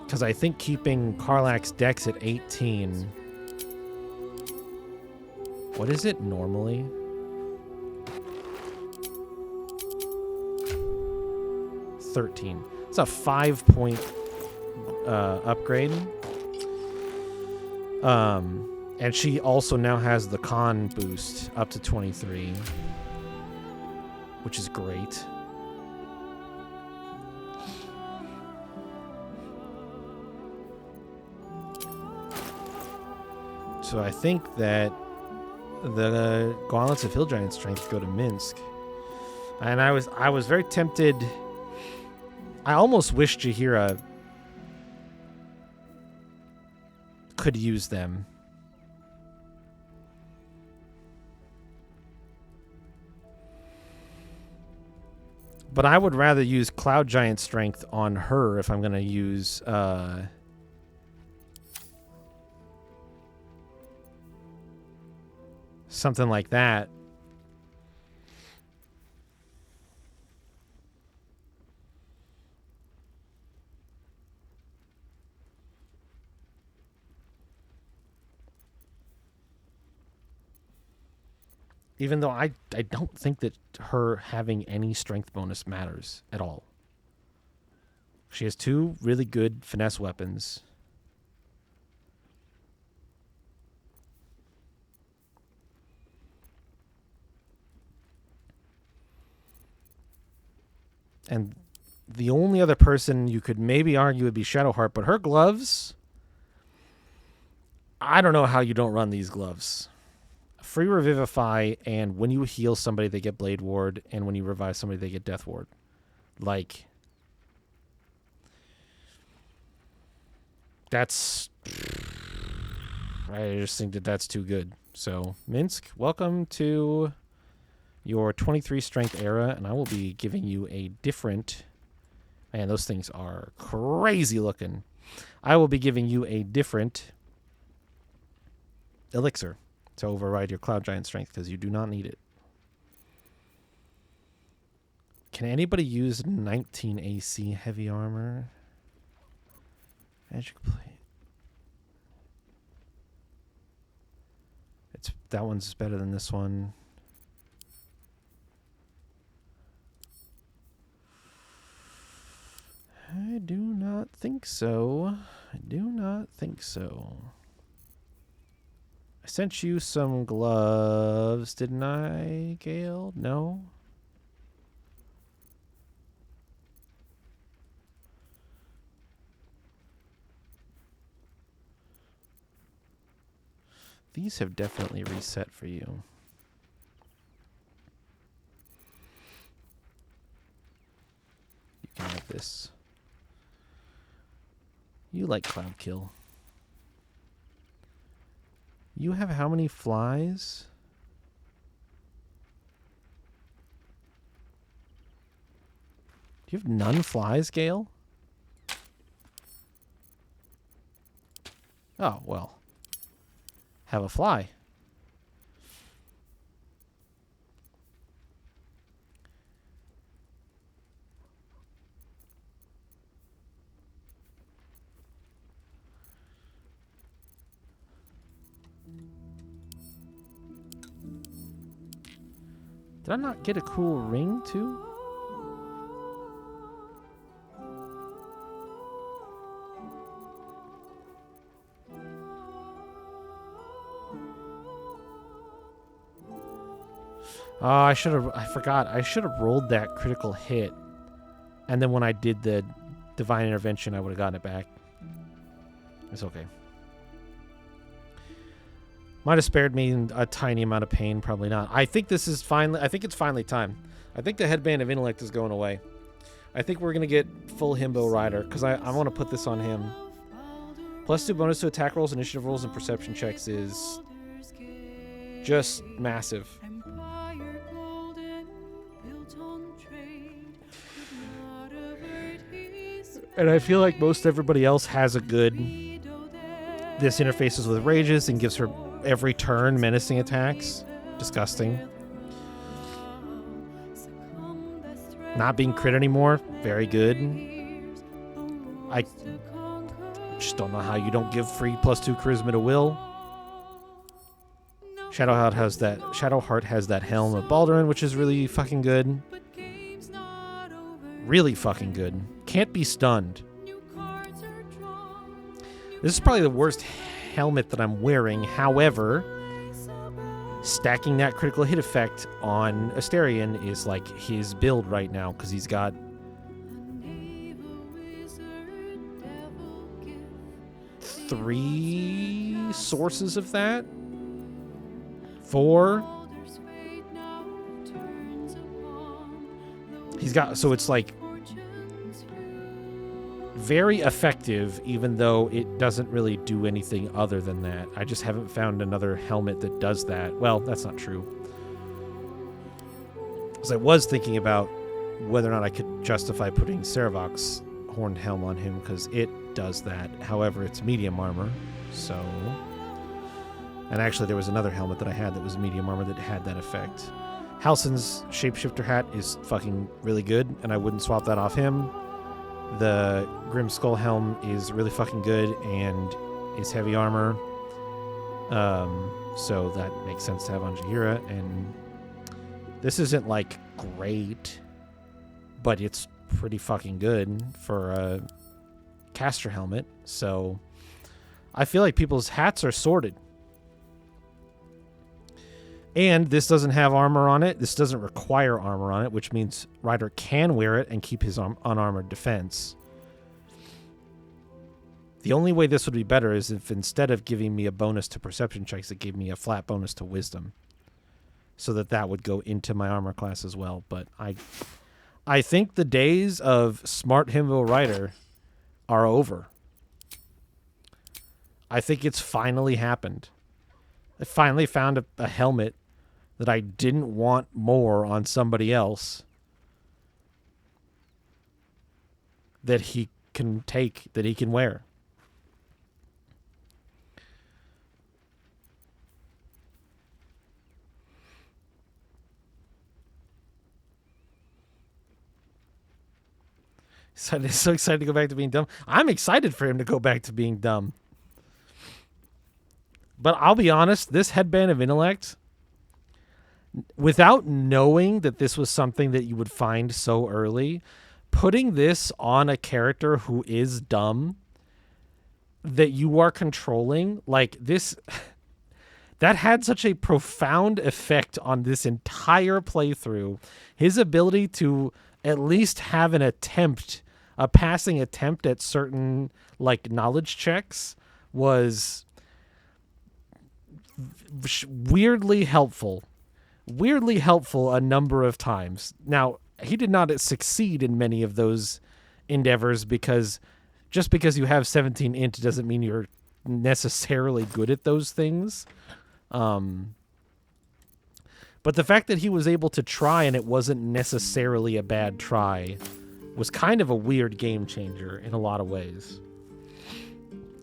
Because I think keeping Karlach's dex at 18. What is it normally? It's a 5-point upgrade. And she also now has the con boost up to 23, which is great. So I think that the Gauntlets of Hill Giant Strength go to Minsk. And I was very tempted. I almost wish Jaheira could use them. But I would rather use Cloud Giant Strength on her if I'm going to use something like that. Even though I don't think that her having any strength bonus matters at all. She has 2 really good finesse weapons. And the only other person you could maybe argue would be Shadowheart, but her gloves, I don't know how you don't run these gloves. Free Revivify, and when you heal somebody, they get Blade Ward, and when you revive somebody, they get Death Ward. Like, that's... I just think that that's too good. So, Minsk, welcome to your 23 strength era, and I will be giving you a different... Man, those things are crazy looking. I will be giving you a different elixir to override your Cloud Giant Strength, because you do not need it. Can anybody use 19 AC heavy armor? Magic plate. That one's better than this one. I do not think so. I do not think so. I sent you some gloves, didn't I, Gale? No? These have definitely reset for you. You can have this. You like Cloud Kill. You have how many flies? Do you have none flies, Gale? Oh, well. Have a fly. Did I not get a cool ring, too? Oh, I forgot. I should have rolled that critical hit. And then when I did the divine intervention, I would have gotten it back. It's okay. Might have spared me a tiny amount of pain. Probably not. I think this is finally... I think it's finally time. I think the headband of intellect is going away. I think we're going to get full Himbo Rider. Because I want to put this on him. +2 bonus to attack rolls, initiative rolls, and perception checks is... just massive. And I feel like most everybody else has a good... This interfaces with rages and gives her every turn menacing attacks. Disgusting. Not being crit anymore. Very good. I just don't know how you don't give free +2 charisma to will. Shadowheart has that helm of Baldur, which is really fucking good. Really fucking good. Can't be stunned. This is probably the worst helmet that I'm wearing. However, stacking that critical hit effect on Asterion is like his build right now because he's got three sources of that. 4. He's got, so it's like very effective, even though it doesn't really do anything other than that. I just haven't found another helmet that does that. Well, that's not true. Because I was thinking about whether or not I could justify putting Saravok's horned helm on him, because it does that. However, it's medium armor, so... And actually, there was another helmet that I had that was medium armor that had that effect. Halsin's Shapeshifter hat is fucking really good, and I wouldn't swap that off him. The Grim Skull helm is really fucking good and is heavy armor. So that makes sense to have on Jaheira. And this isn't like great, but it's pretty fucking good for a caster helmet. So I feel like people's hats are sorted. And this doesn't have armor on it. This doesn't require armor on it, which means Ryder can wear it and keep his unarmored defense. The only way this would be better is if instead of giving me a bonus to perception checks, it gave me a flat bonus to wisdom. So that would go into my armor class as well. But I think the days of smart Himbo Rider are over. I think it's finally happened. I finally found a helmet that I didn't want more on somebody else that he can take, that he can wear. So excited to go back to being dumb. I'm excited for him to go back to being dumb. But I'll be honest, this headband of intellect, without knowing that this was something that you would find so early, putting this on a character who is dumb, that you are controlling, like this, that had such a profound effect on this entire playthrough. His ability to at least have an attempt, a passing attempt at certain like knowledge checks was weirdly helpful a number of times. Now, he did not succeed in many of those endeavors because just because you have 17 int doesn't mean you're necessarily good at those things. But the fact that he was able to try and it wasn't necessarily a bad try was kind of a weird game changer in a lot of ways.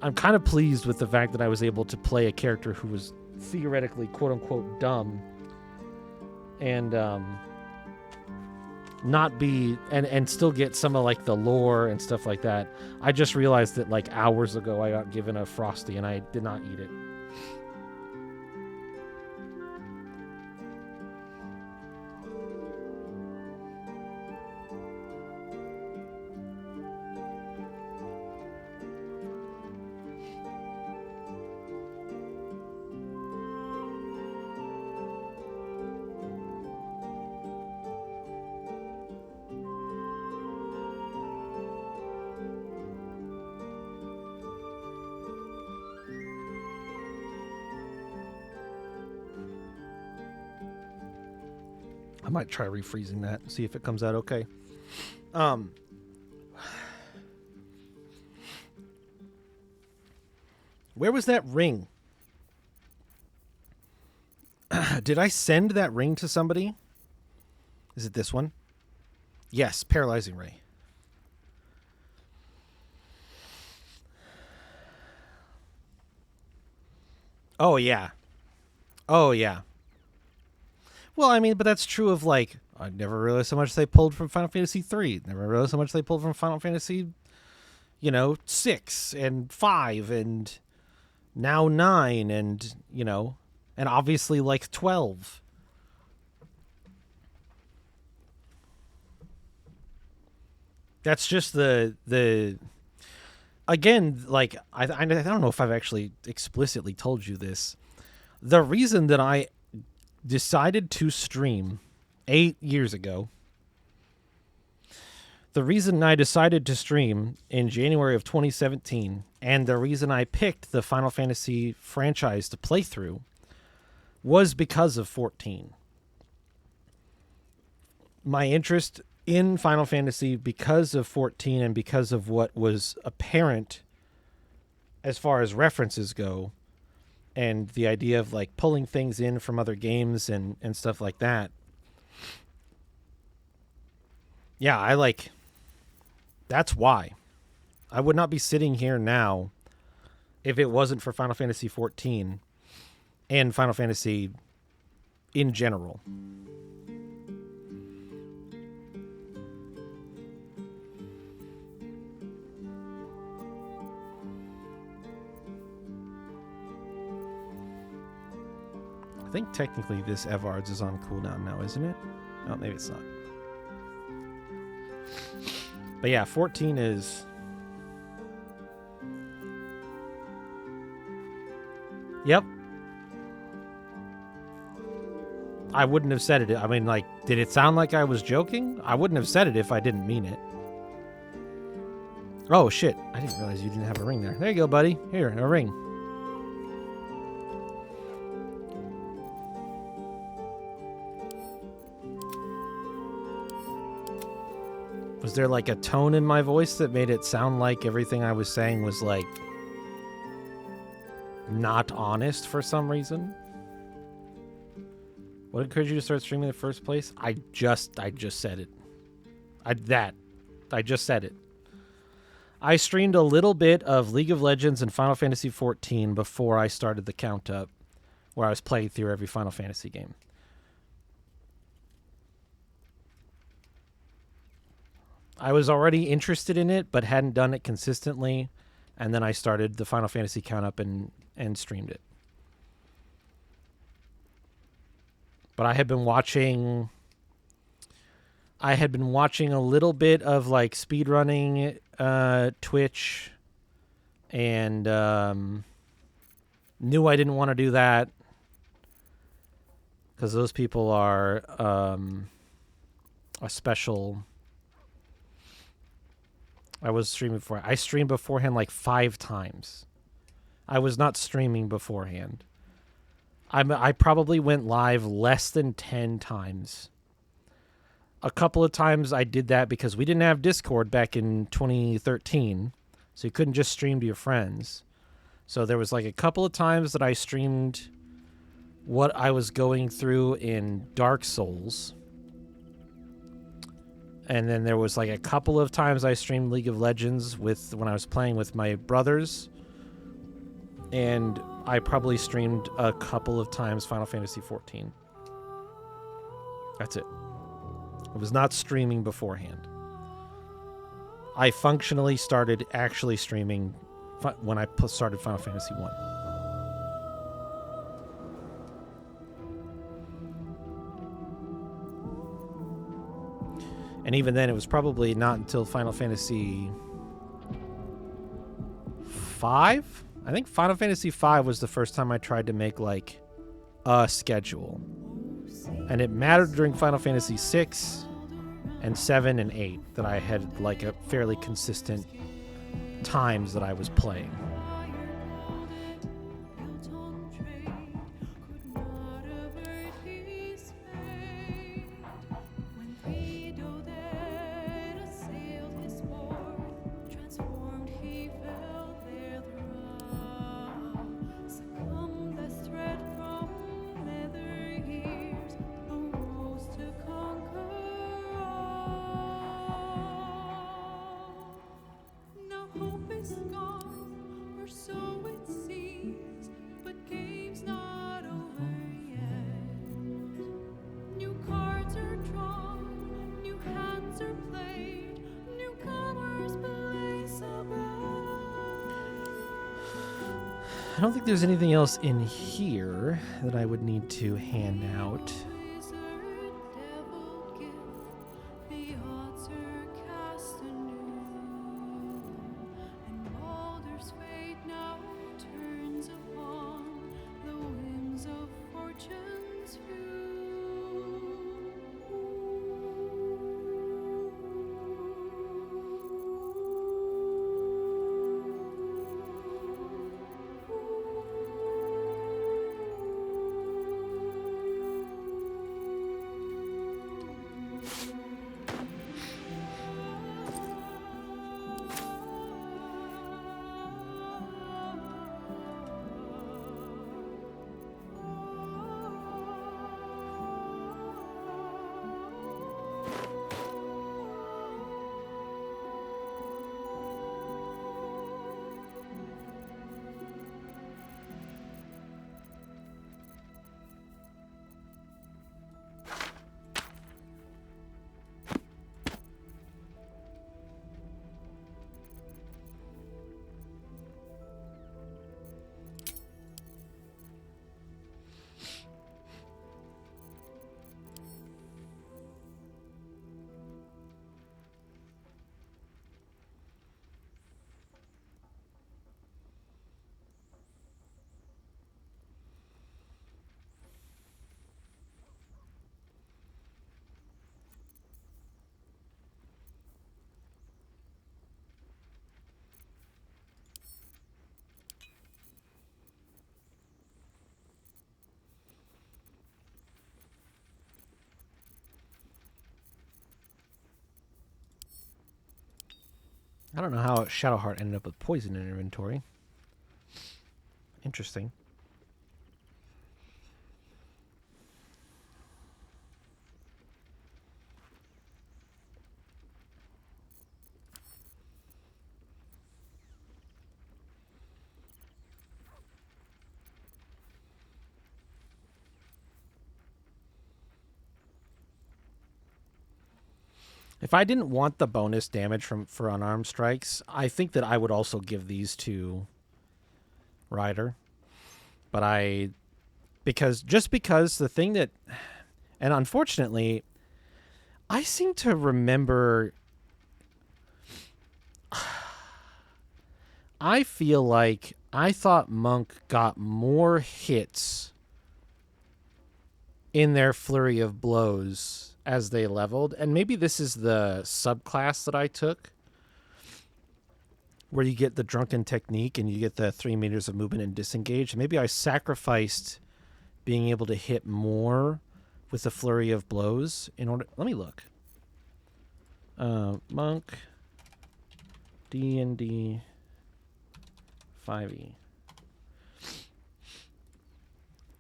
I'm kind of pleased with the fact that I was able to play a character who was theoretically quote-unquote dumb and not be and still get some of like the lore and stuff like that. I just realized that like hours ago I got given a Frosty and I did not eat it. I might try refreezing that, see if it comes out okay. Where was that ring? Did I send that ring to somebody? Is it this one? Yes, paralyzing ray. Oh, yeah. Oh, yeah. Well, I mean, but that's true of, like, I never realized how much they pulled from Final Fantasy III. Never realized how much they pulled from Final Fantasy, 6 and 5 and now 9 and, and obviously, like, 12. That's just the again, like, I don't know if I've actually explicitly told you this. The reason that I decided to stream 8 years ago, the reason I decided to stream in January of 2017, and the reason I picked the Final Fantasy franchise to play through was because of 14. My interest in Final Fantasy because of 14 and because of what was apparent as far as references go, and the idea of like pulling things in from other games and stuff like that. Yeah, that's why. I would not be sitting here now if it wasn't for Final Fantasy 14 and Final Fantasy in general. I think technically this Evards is on cooldown now, isn't it? Oh, maybe it's not. But yeah, 14 is... Yep. I wouldn't have said it. I mean, like, did it sound like I was joking? I wouldn't have said it if I didn't mean it. Oh, shit. I didn't realize you didn't have a ring there. There you go, buddy. Here, a ring. Was there like a tone in my voice that made it sound like everything I was saying was like not honest for some reason? What encouraged you to start streaming in the first place? I just said it. I just said it. I streamed a little bit of League of Legends and Final Fantasy XIV before I started the count up, where I was playing through every Final Fantasy game. I was already interested in it, but hadn't done it consistently, and then I started the Final Fantasy count up and streamed it. But I had been watching a little bit of like speedrunning Twitch, and knew I didn't want to do that because those people are a special. I was streaming before. I streamed beforehand like 5 times. I was not streaming beforehand. I probably went live less than 10 times. A couple of times I did that because we didn't have Discord back in 2013, so you couldn't just stream to your friends. So there was like a couple of times that I streamed what I was going through in Dark Souls. And then there was like a couple of times I streamed League of Legends when I was playing with my brothers And I probably streamed a couple of times Final Fantasy XIV. That's it. I was not streaming beforehand. I functionally started actually streaming when I started Final Fantasy 1. And even then, it was probably not until Final Fantasy 5? I think Final Fantasy 5 was the first time I tried to make, like, a schedule. And it mattered during Final Fantasy 6 and 7 and 8 that I had, like, a fairly consistent times that I was playing. I don't think there's anything else in here that I would need to hand out. I don't know how Shadowheart ended up with poison in inventory. Interesting. If I didn't want the bonus damage for unarmed strikes, I think that I would also give these to Ryder. But because the thing that, and unfortunately, I seem to remember, I feel like I thought Monk got more hits in their flurry of blows as they leveled, and maybe this is the subclass that I took, where you get the drunken technique and you get the 3 meters of movement and disengage. Maybe I sacrificed being able to hit more with the flurry of blows in order. Let me look. Monk D&D 5e.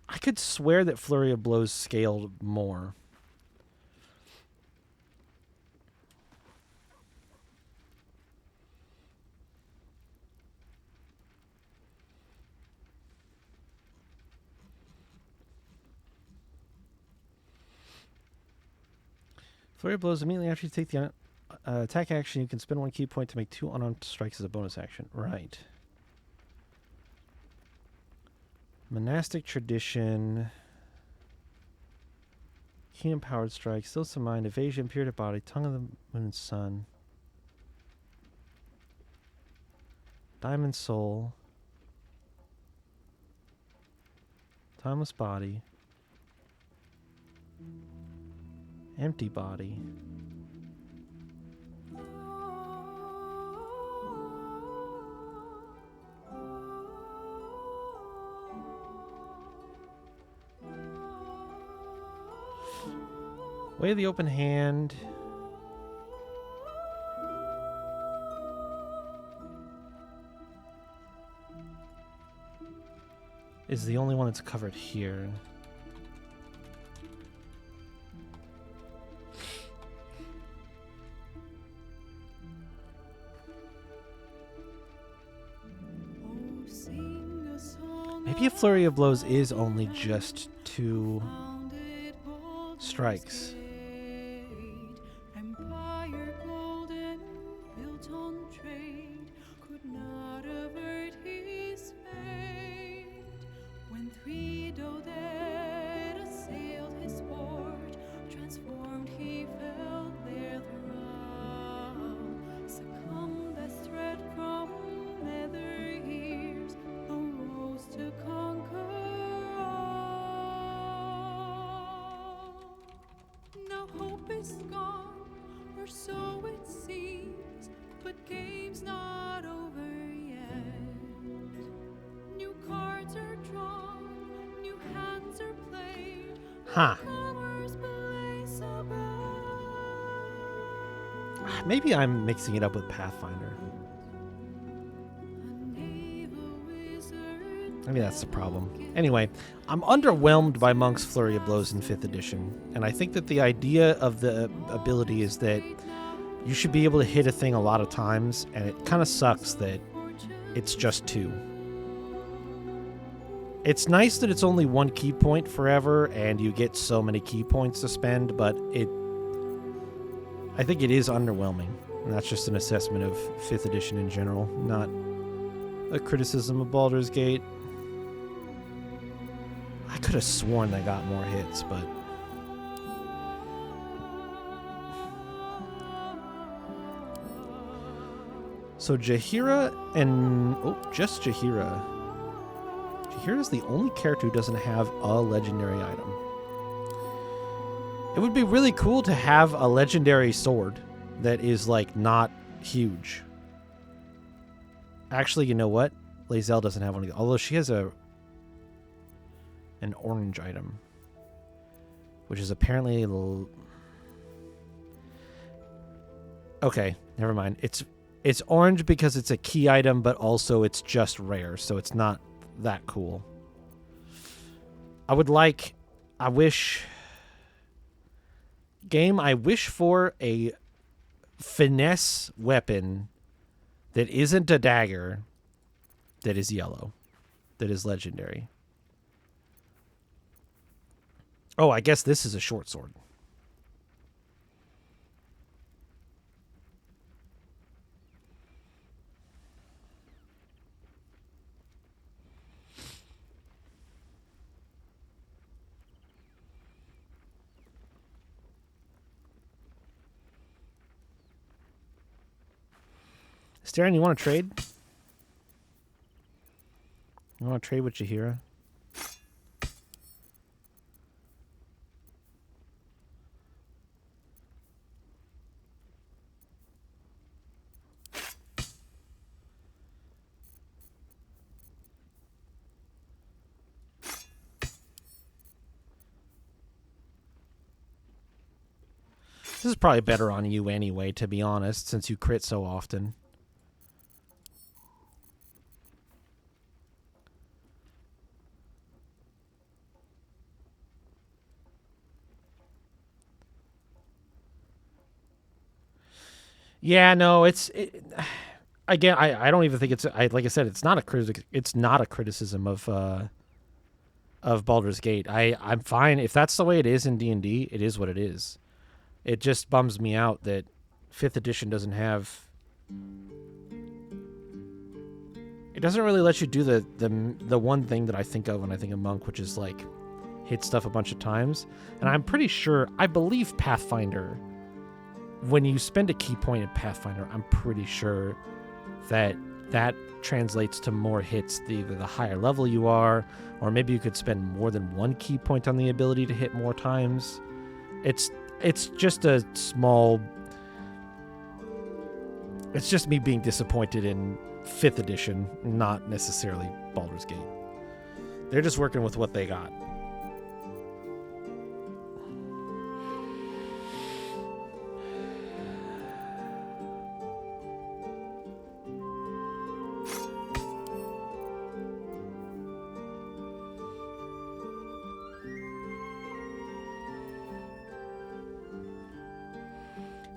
I could swear that flurry of blows scaled more. Flurry of blows immediately after you take the attack action. You can spend 1 key point to make 2 unarmed strikes as a bonus action. Right. Monastic tradition. Keen empowered strike. Still some mind. Evasion. Period of body. Tongue of the moon and sun. Diamond soul. Timeless body. Empty body. Way of the open hand. Is the only one that's covered here. Maybe a flurry of blows is only just 2 strikes. Empire golden, built on trade, could not avert his fate. When 3 dead assailed his port, transformed he fell their thrall. Succumbed as threat from nether years, arose to conquer all. Now hope is gone, or so it seems, but game's not over yet. New cards are drawn, new hands are played. Huh. Comers blaze above. Maybe I'm mixing it up with Pathfinder. A naval wizard. Maybe that's the problem. Anyway, I'm underwhelmed by Monk's Flurry of Blows in 5th edition, and I think that the idea of the ability is that you should be able to hit a thing a lot of times, and it kind of sucks that it's just 2. It's nice that it's only 1 key point forever, and you get so many key points to spend, but I think it is underwhelming, and that's just an assessment of 5th edition in general, not a criticism of Baldur's Gate. I could have sworn they got more hits, but... So Jaheira and... Oh, just Jaheira. Jaheira's the only character who doesn't have a legendary item. It would be really cool to have a legendary sword that is, like, not huge. Actually, you know what? Lae'zel doesn't have one of these, although she has an orange item, which is apparently... Okay, never mind. It's orange because it's a key item, but also it's just rare, so it's not that cool. I wish for a finesse weapon that isn't a dagger, that is yellow, that is legendary. Oh, I guess this is a short sword. Darren, you want to trade? You want to trade with Jaheira? This is probably better on you anyway, to be honest, since you crit so often. Yeah, no, again, I don't even think like I said, it's not a criticism of Baldur's Gate. I'm fine if that's the way it is in D&D. It is what it is. It just bums me out that 5th edition doesn't have... It doesn't really let you do the one thing that I think of when I think of Monk, which is like hit stuff a bunch of times. And I'm pretty sure, I believe Pathfinder, when you spend a key point in Pathfinder, I'm pretty sure that translates to more hits either the higher level you are, or maybe you could spend more than one key point on the ability to hit more times. It's just a small... It's just me being disappointed in 5th edition, not necessarily Baldur's Gate. They're just working with what they got.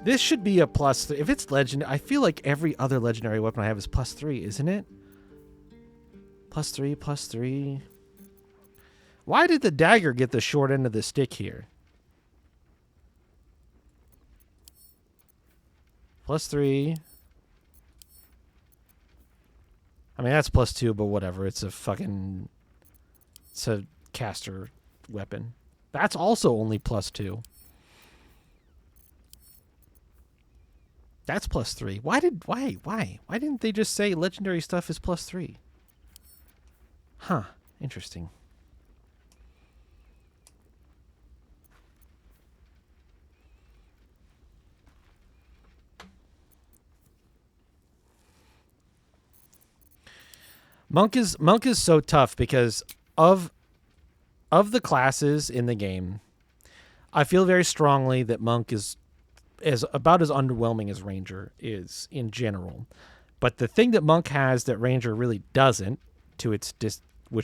This should be a plus. If it's legend, I feel like every other legendary weapon I have is +3, isn't it? +3, +3. Why did the dagger get the short end of the stick here? +3. I mean, that's +2, but whatever. It's a caster weapon. That's also only +2. That's +3. Why didn't they just say legendary stuff is +3? Huh. Interesting. Monk is so tough because of the classes in the game. I feel very strongly that Monk is about as underwhelming as Ranger is in general. But the thing that Monk has that Ranger really doesn't, which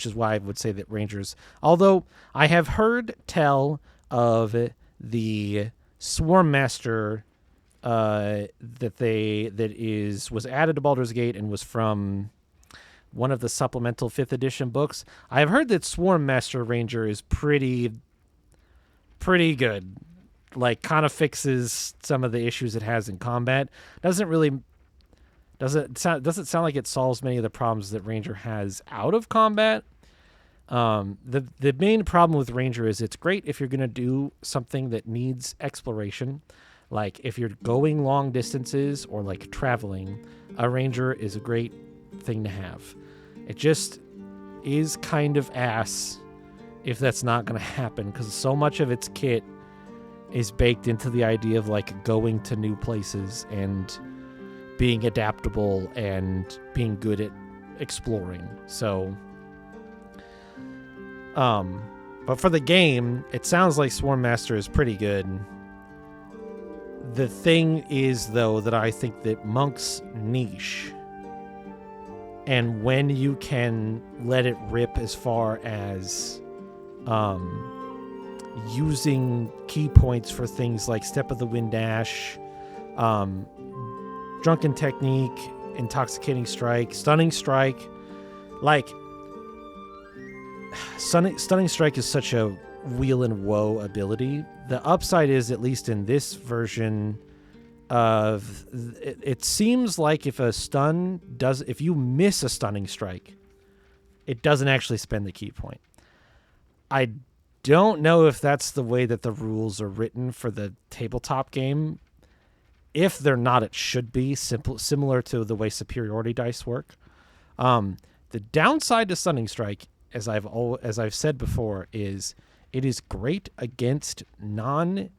is why I would say that Rangers, although I have heard tell of the Swarm Master was added to Baldur's Gate and was from one of the supplemental 5th edition books. I have heard that Swarm Master Ranger is pretty good. Like, kind of fixes some of the issues it has in combat. Doesn't sound like it solves many of the problems that Ranger has out of combat. The main problem with Ranger is it's great if you're going to do something that needs exploration. Like, if you're going long distances or, like, traveling, a Ranger is a great thing to have. It just is kind of ass if that's not going to happen, because so much of its kit is baked into the idea of like going to new places and being adaptable and being good at exploring. So, but for the game, it sounds like Swarm Master is pretty good. The thing is, though, that I think that Monk's niche, and when you can let it rip as far as using key points for things like Step of the Wind Dash, Drunken Technique, Intoxicating Strike, Stunning Strike. Like, Stunning Strike is such a wheel and woe ability. The upside is, at least in this version of it seems like if you miss a Stunning Strike, it doesn't actually spend the key point. I don't know if that's the way that the rules are written for the tabletop game. If they're not, it should be similar to the way superiority dice work. The downside to Stunning Strike, as I've said before, is it is great against non-tanky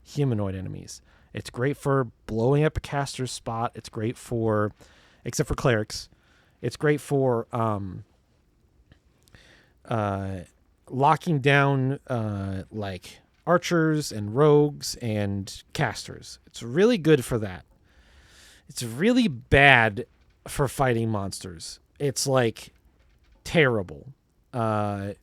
humanoid enemies. It's great for blowing up a caster's spot. It's great for, except for clerics, it's great for locking down like archers and rogues and casters. It's really good for that. It's really bad for fighting monsters. It's like terrible. The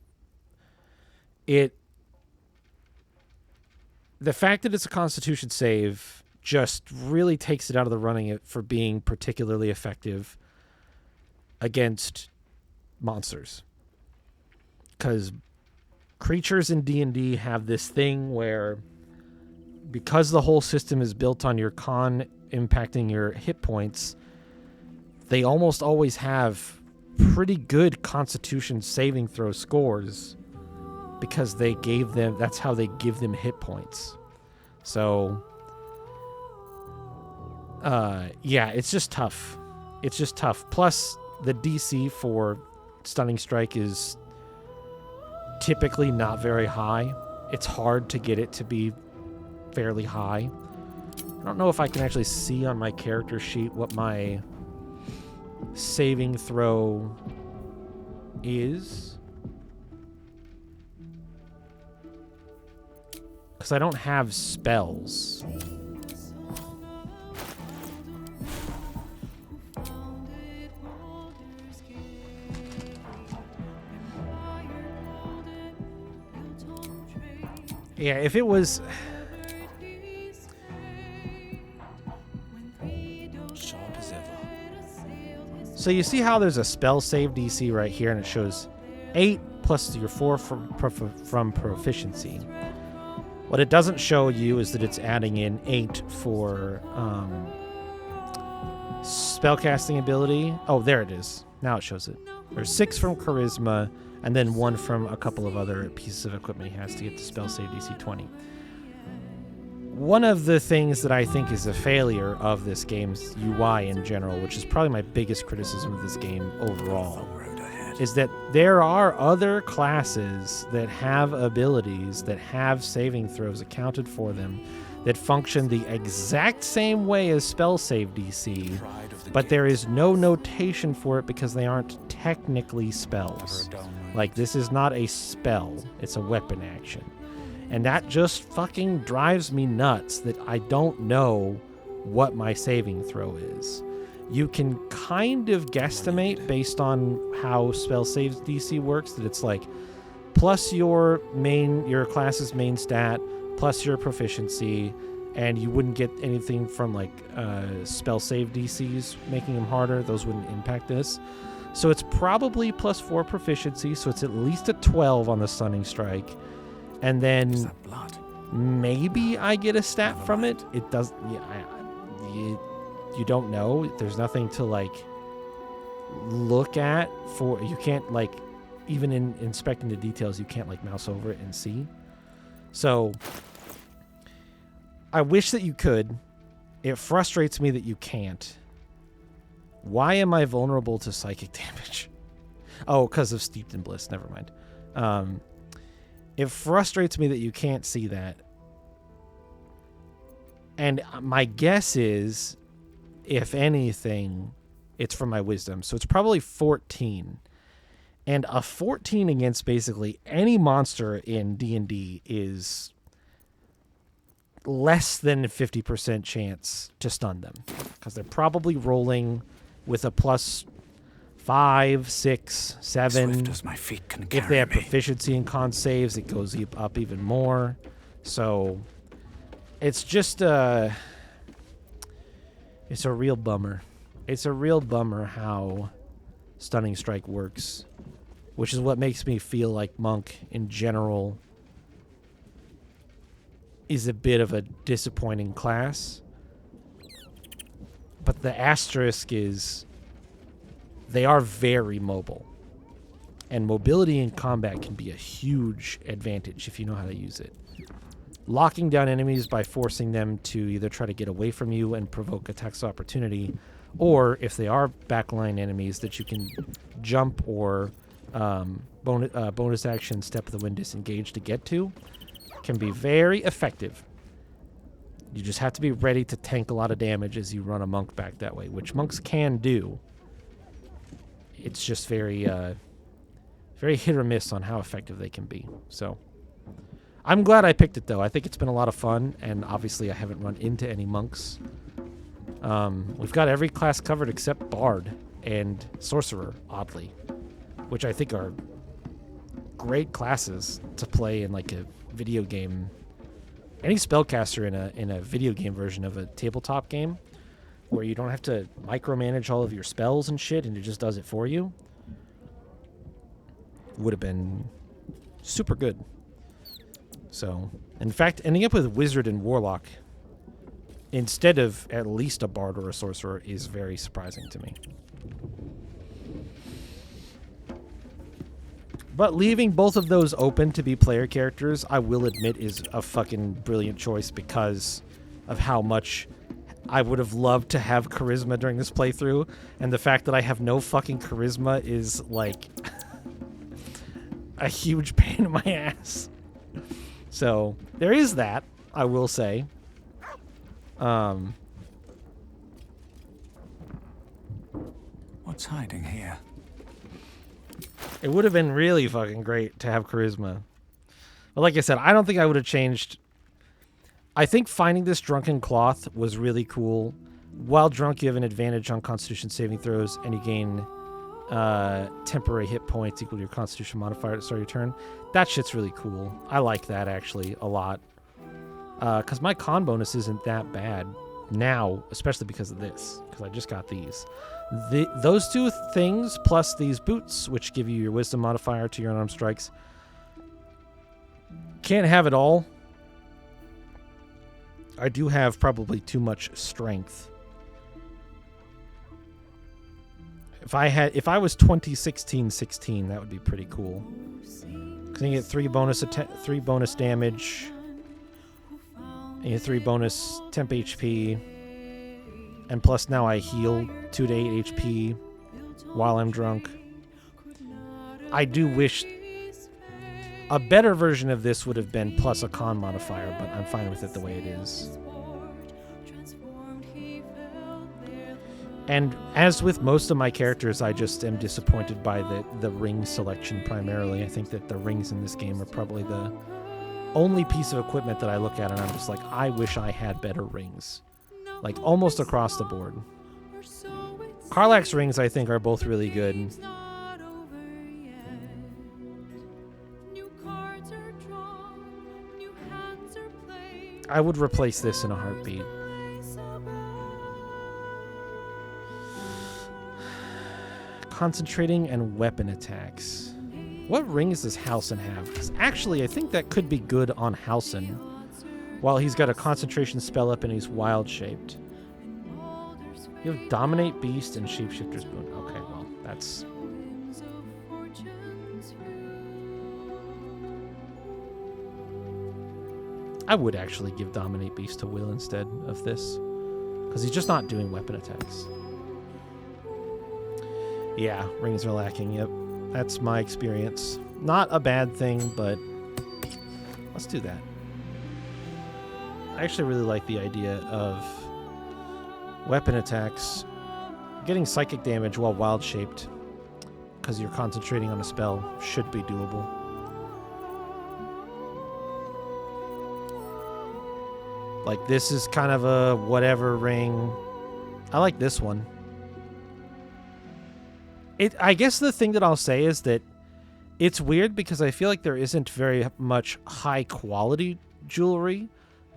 fact that it's a Constitution save just really takes it out of the running for being particularly effective against monsters. Because creatures in D&D have this thing where because the whole system is built on your con impacting your hit points, they almost always have pretty good Constitution saving throw scores because they gave them, that's how they give them hit points. So, yeah, it's just tough. It's just tough. Plus, the DC for Stunning Strike is typically not very high. It's hard to get it to be fairly high. I don't know if I can actually see on my character sheet what my saving throw is, because I don't have spells. Yeah, if it was... Sharp as ever. So you see how there's a spell save DC right here, and it shows 8 plus your 4 from proficiency. What it doesn't show you is that it's adding in 8 for spellcasting ability. Oh, there it is. Now it shows it. There's 6 from charisma, and then 1 from a couple of other pieces of equipment he has to get the spell save DC 20. One of the things that I think is a failure of this game's UI in general, which is probably my biggest criticism of this game overall, is that there are other classes that have abilities that have saving throws accounted for them that function the exact same way as spell save DC, but there is no notation for it because they aren't technically spells. Like, this is not a spell, it's a weapon action. And that just fucking drives me nuts that I don't know what my saving throw is. You can kind of guesstimate based on how spell save DC works that it's like plus your class's main stat plus your proficiency, and you wouldn't get anything from like spell save DCs making them harder. Those wouldn't impact this. So it's probably plus 4 proficiency, so it's at least a 12 on the Stunning Strike. And then maybe I get a stat from it. It does. Yeah, you don't know. There's nothing to like look at for. You can't like, even in inspecting the details, you can't like mouse over it and see. So I wish that you could. It frustrates me that you can't. Why am I vulnerable to psychic damage? Oh, because of Steeped in Bliss. Never mind. It frustrates me that you can't see that. And my guess is, if anything, it's from my wisdom. So it's probably 14. And a 14 against basically any monster in D&D is less than a 50% chance to stun them. Because they're probably rolling with a plus 5, 6, 7. Swift as my feet can carry if they have me. proficiency in con saves, it goes up even more. So it's just it's a real bummer. It's a real bummer how Stunning Strike works, which is what makes me feel like Monk in general is a bit of a disappointing class. But the asterisk is they are very mobile. And mobility in combat can be a huge advantage if you know how to use it. Locking down enemies by forcing them to either try to get away from you and provoke attacks of opportunity, or if they are backline enemies that you can jump or bonus action step of the wind disengage to get to, can be very effective. You just have to be ready to tank a lot of damage as you run a monk back that way, which monks can do. It's just very hit or miss on how effective they can be. So I'm glad I picked it, though. I think it's been a lot of fun, and obviously I haven't run into any monks. We've got every class covered except Bard and Sorcerer, oddly, which I think are great classes to play in like a video game. Any spellcaster in a video game version of a tabletop game where you don't have to micromanage all of your spells and shit and it just does it for you would have been super good. So, In fact, ending up with Wizard and Warlock instead of at least a Bard or a Sorcerer is very surprising to me. But leaving both of those open to be player characters, I will admit, is a fucking brilliant choice because of how much I would have loved to have charisma during this playthrough, and the fact that I have no fucking charisma is, like, a huge pain in my ass. So, there is that, I will say. What's hiding here? It would have been really fucking great to have charisma. But like I said, I don't think I would have changed. I think finding this drunken cloth was really cool. While drunk, you have an advantage on Constitution saving throws, and you gain temporary hit points equal to your Constitution modifier at the start of your turn. That shit's really cool. I like that, actually, a lot. Because my con bonus isn't that bad now, especially because of this, because I just got these. Those two things, plus these boots, which give you your wisdom modifier to your unarmed strikes. Can't have it all. I do have probably too much strength. If I was 2016-16, that would be pretty cool. Cause you get 3 bonus damage. And you get 3 bonus temp HP. And plus now I heal 2 to 8 HP while I'm drunk. I do wish a better version of this would have been plus a con modifier, but I'm fine with it the way it is. And as with most of my characters, I just am disappointed by the ring selection primarily. I think that the rings in this game are probably the only piece of equipment that I look at and I'm just like, I wish I had better rings. Like, almost across the board. Karlach's rings, I think, are both really good. I would replace this in a heartbeat. Concentrating and weapon attacks. What rings does Halsin have? Because actually, I think that could be good on Halsin. While he's got a concentration spell up and he's wild-shaped. You have Dominate Beast and Shapeshifter's Boon. Okay, well, that's... I would actually give Dominate Beast to Will instead of this. Because he's just not doing weapon attacks. Yeah, rings are lacking, yep. That's my experience. Not a bad thing, but... let's do that. I actually really like the idea of weapon attacks getting psychic damage while wild-shaped because you're concentrating on a spell should be doable. Like, this is kind of a whatever ring. I like this one. I guess the thing that I'll say is that it's weird because I feel like there isn't very much high-quality jewelry,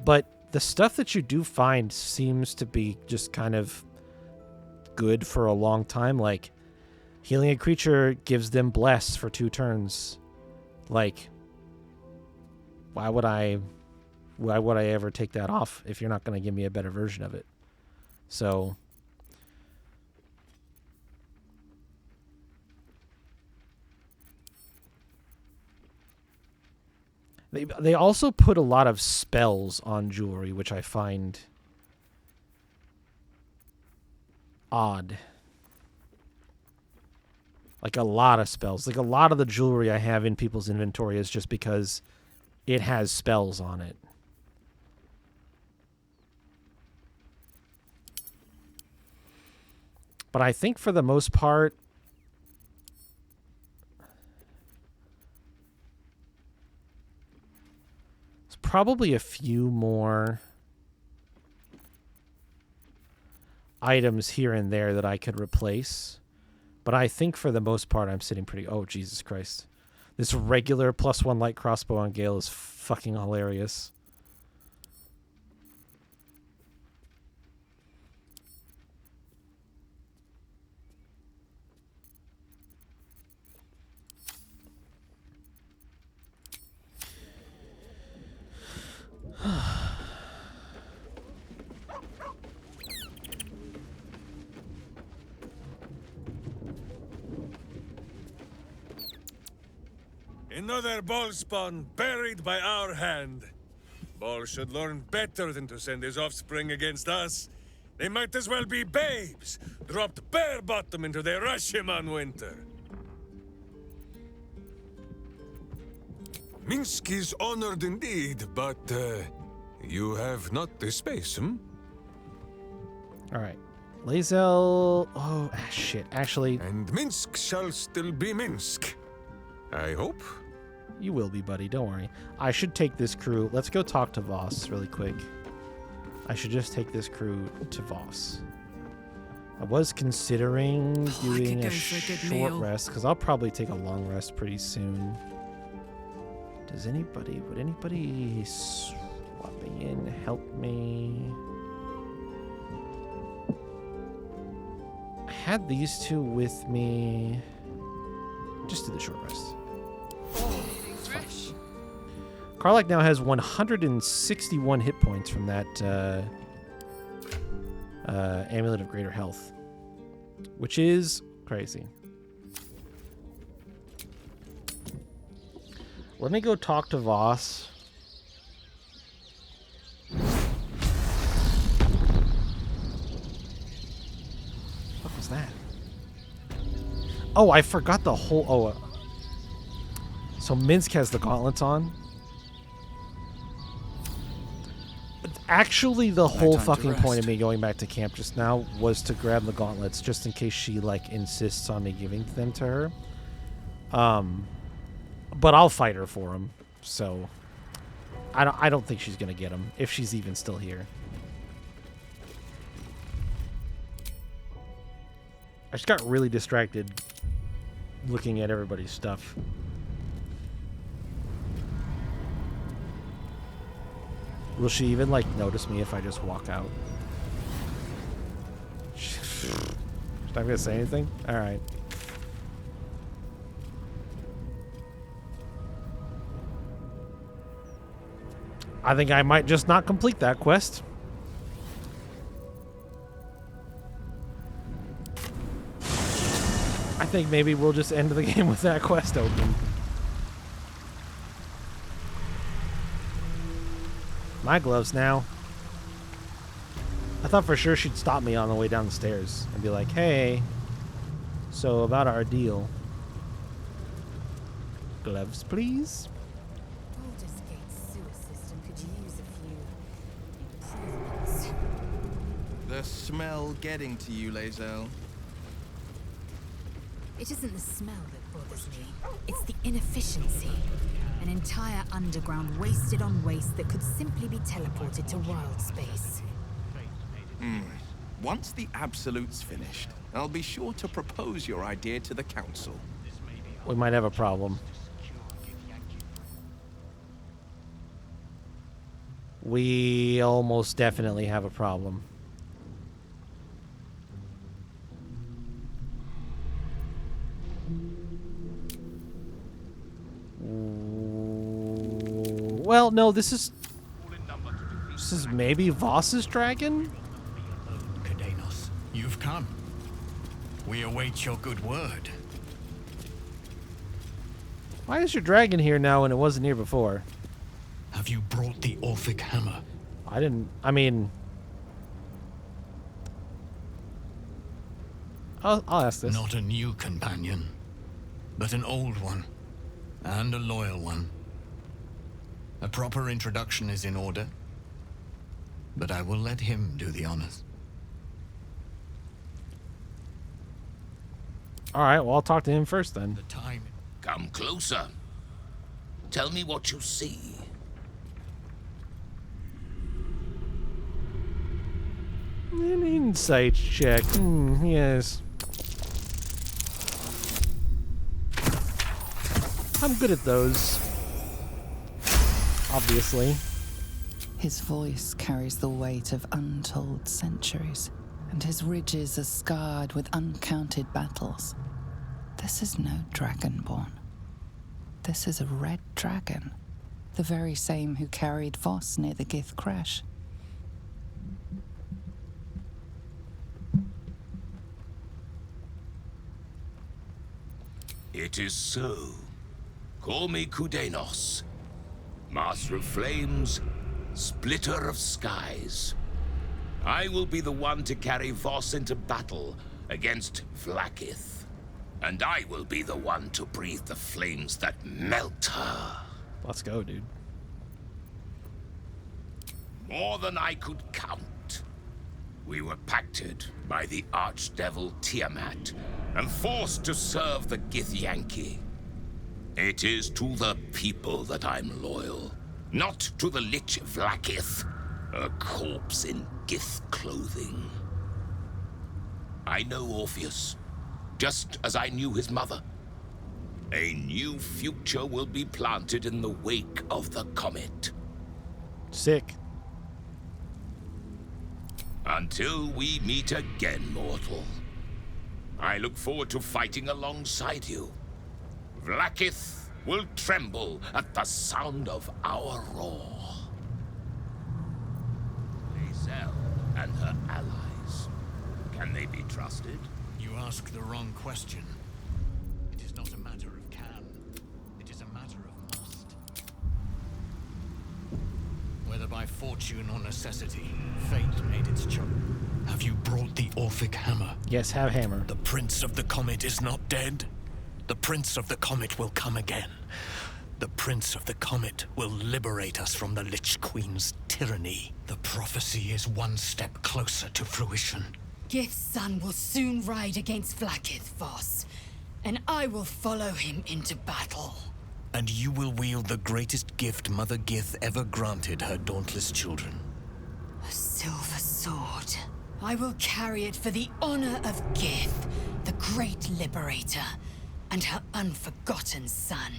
but the stuff that you do find seems to be just kind of good for a long time. Like, healing a creature gives them bless for 2 turns. Like, why would I ever take that off if you're not going to give me a better version of it? So... They also put a lot of spells on jewelry, which I find odd. Like, a lot of spells. Like, a lot of the jewelry I have in people's inventory is just because it has spells on it. But I think for the most part, probably a few more items here and there that I could replace. But I think for the most part, I'm sitting pretty... oh, Jesus Christ. This regular +1 light crossbow on Gale is fucking hilarious. Another ball spawn buried by our hand. Ball should learn better than to send his offspring against us. They might as well be babes, dropped bare bottom into the Rashiman winter. Minsk is honored indeed, but you have not the space, hmm? All right. Lae'zel... Oh, shit. Actually... And Minsk shall still be Minsk. I hope. You will be, buddy. Don't worry. I should take this crew. Let's go talk to Voss really quick. I should just take this crew to Voss. I was considering doing a short rest, because I'll probably take a long rest pretty soon. Would anybody swapping in help me? I had these two with me. Just do the short rest. It's fine. Karlach now has 161 hit points from that Amulet of Greater Health, which is crazy. Let me go talk to Voss. What was that? Oh, I forgot the whole... Oh, so Minsk has the gauntlets on? Actually, the whole fucking point of me going back to camp just now was to grab the gauntlets just in case she, like, insists on me giving them to her. But I'll fight her for them, so... I don't think she's gonna get them, if she's even still here. I just got really distracted looking at everybody's stuff. Will she even, like, notice me if I just walk out? She's not gonna say anything? Alright. I think I might just not complete that quest. I think maybe we'll just end the game with that quest open. My gloves now. I thought for sure she'd stop me on the way down the stairs and be like, hey, so about our deal. Gloves, please. Baldur's Gate sewer system could use a few improvements. The smell getting to you, Lae'zel. It isn't the smell that bothers me. It's the inefficiency. An entire underground wasted on waste that could simply be teleported to wild space. Once the Absolute's finished, I'll be sure to propose your idea to the Council. We might have a problem. We almost definitely have a problem. Well, no, this is maybe Voss's dragon? Cadenos, you've come. We await your good word. Why is your dragon here now when it wasn't here before? Have you brought the Orphic hammer? I mean... I'll ask this. Not a new companion, but an old one, and a loyal one. A proper introduction is in order, but I will let him do the honors. Alright, well, I'll talk to him first then. The time... Come closer. Tell me what you see. An insight check. Yes. I'm good at those. Obviously. His voice carries the weight of untold centuries, and his ridges are scarred with uncounted battles. This is no dragonborn. This is a red dragon, the very same who carried Voss near the Gith crash. It is so. Call me Kudenos, Master of Flames, Splitter of Skies. I will be the one to carry Voss into battle against Vlaakith. And I will be the one to breathe the flames that melt her. Let's go, dude. More than I could count. We were pacted by the archdevil Tiamat and forced to serve the Githyanki. It is to the people that I'm loyal, not to the Lich Vlaakith, a corpse in Gith clothing. I know Orpheus, just as I knew his mother. A new future will be planted in the wake of the comet. Sick. Until we meet again, mortal. I look forward to fighting alongside you. Vlaakith will tremble at the sound of our roar. Lae'zel and her allies. Can they be trusted? You ask the wrong question. It is not a matter of can. It is a matter of must. Whether by fortune or necessity, fate made its choice. Have you brought the Orphic hammer? Yes, have hammer. The Prince of the Comet is not dead. The Prince of the Comet will come again. The Prince of the Comet will liberate us from the Lich Queen's tyranny. The prophecy is one step closer to fruition. Gith's son will soon ride against Vlaakith, Voss, and I will follow him into battle. And you will wield the greatest gift Mother Gith ever granted her dauntless children. A silver sword. I will carry it for the honor of Gith, the great liberator, and her unforgotten son.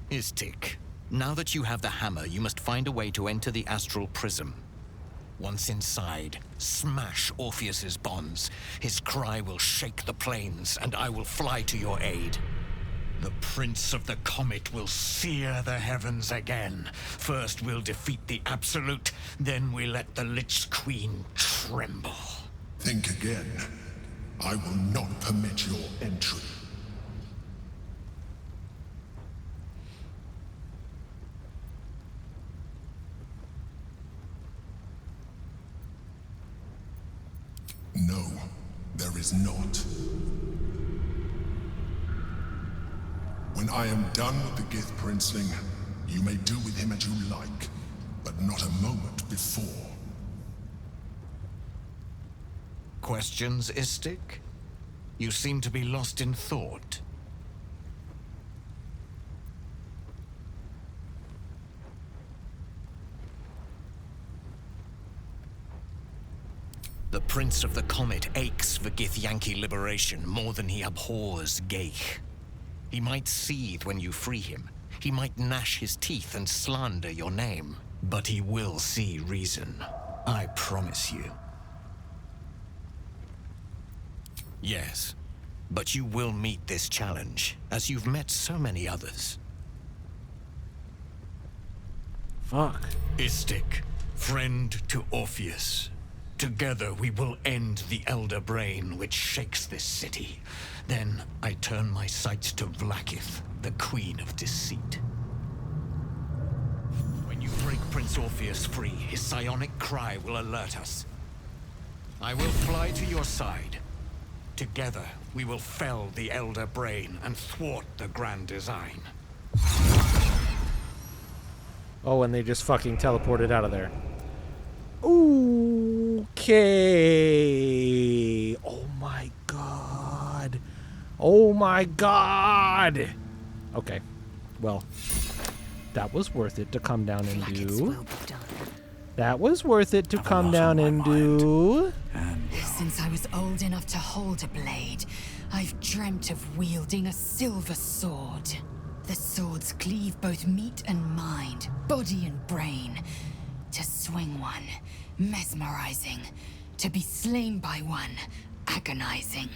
Istik, now that you have the hammer, you must find a way to enter the astral prism. Once inside, smash Orpheus's bonds. His cry will shake the plains, and I will fly to your aid. The Prince of the Comet will sear the heavens again. First we'll defeat the Absolute, then we let the Lich Queen tremble. Think again. I will not permit your entry. No, there is not. When I am done with the Gith Princeling, you may do with him as you like, but not a moment before. Questions, Istik? You seem to be lost in thought. The Prince of the Comet aches for Githyanki liberation more than he abhors Geich. He might seethe when you free him. He might gnash his teeth and slander your name. But he will see reason. I promise you. Yes, but you will meet this challenge, as you've met so many others. Fuck. Istik, friend to Orpheus. Together we will end the Elder Brain which shakes this city. Then I turn my sights to Vlaakith, the Queen of Deceit. When you break Prince Orpheus free, his psionic cry will alert us. I will fly to your side. Together we will fell the Elder Brain and thwart the grand design. Oh, and they just fucking teleported out of there. Okay. Oh my god. Oh my god. Okay. Well, that was worth it to come down and do. That was worth it to come down and do. Since I was old enough to hold a blade, I've dreamt of wielding a silver sword. The swords cleave both meat and mind, body and brain. To swing one, mesmerizing. To be slain by one, agonizing.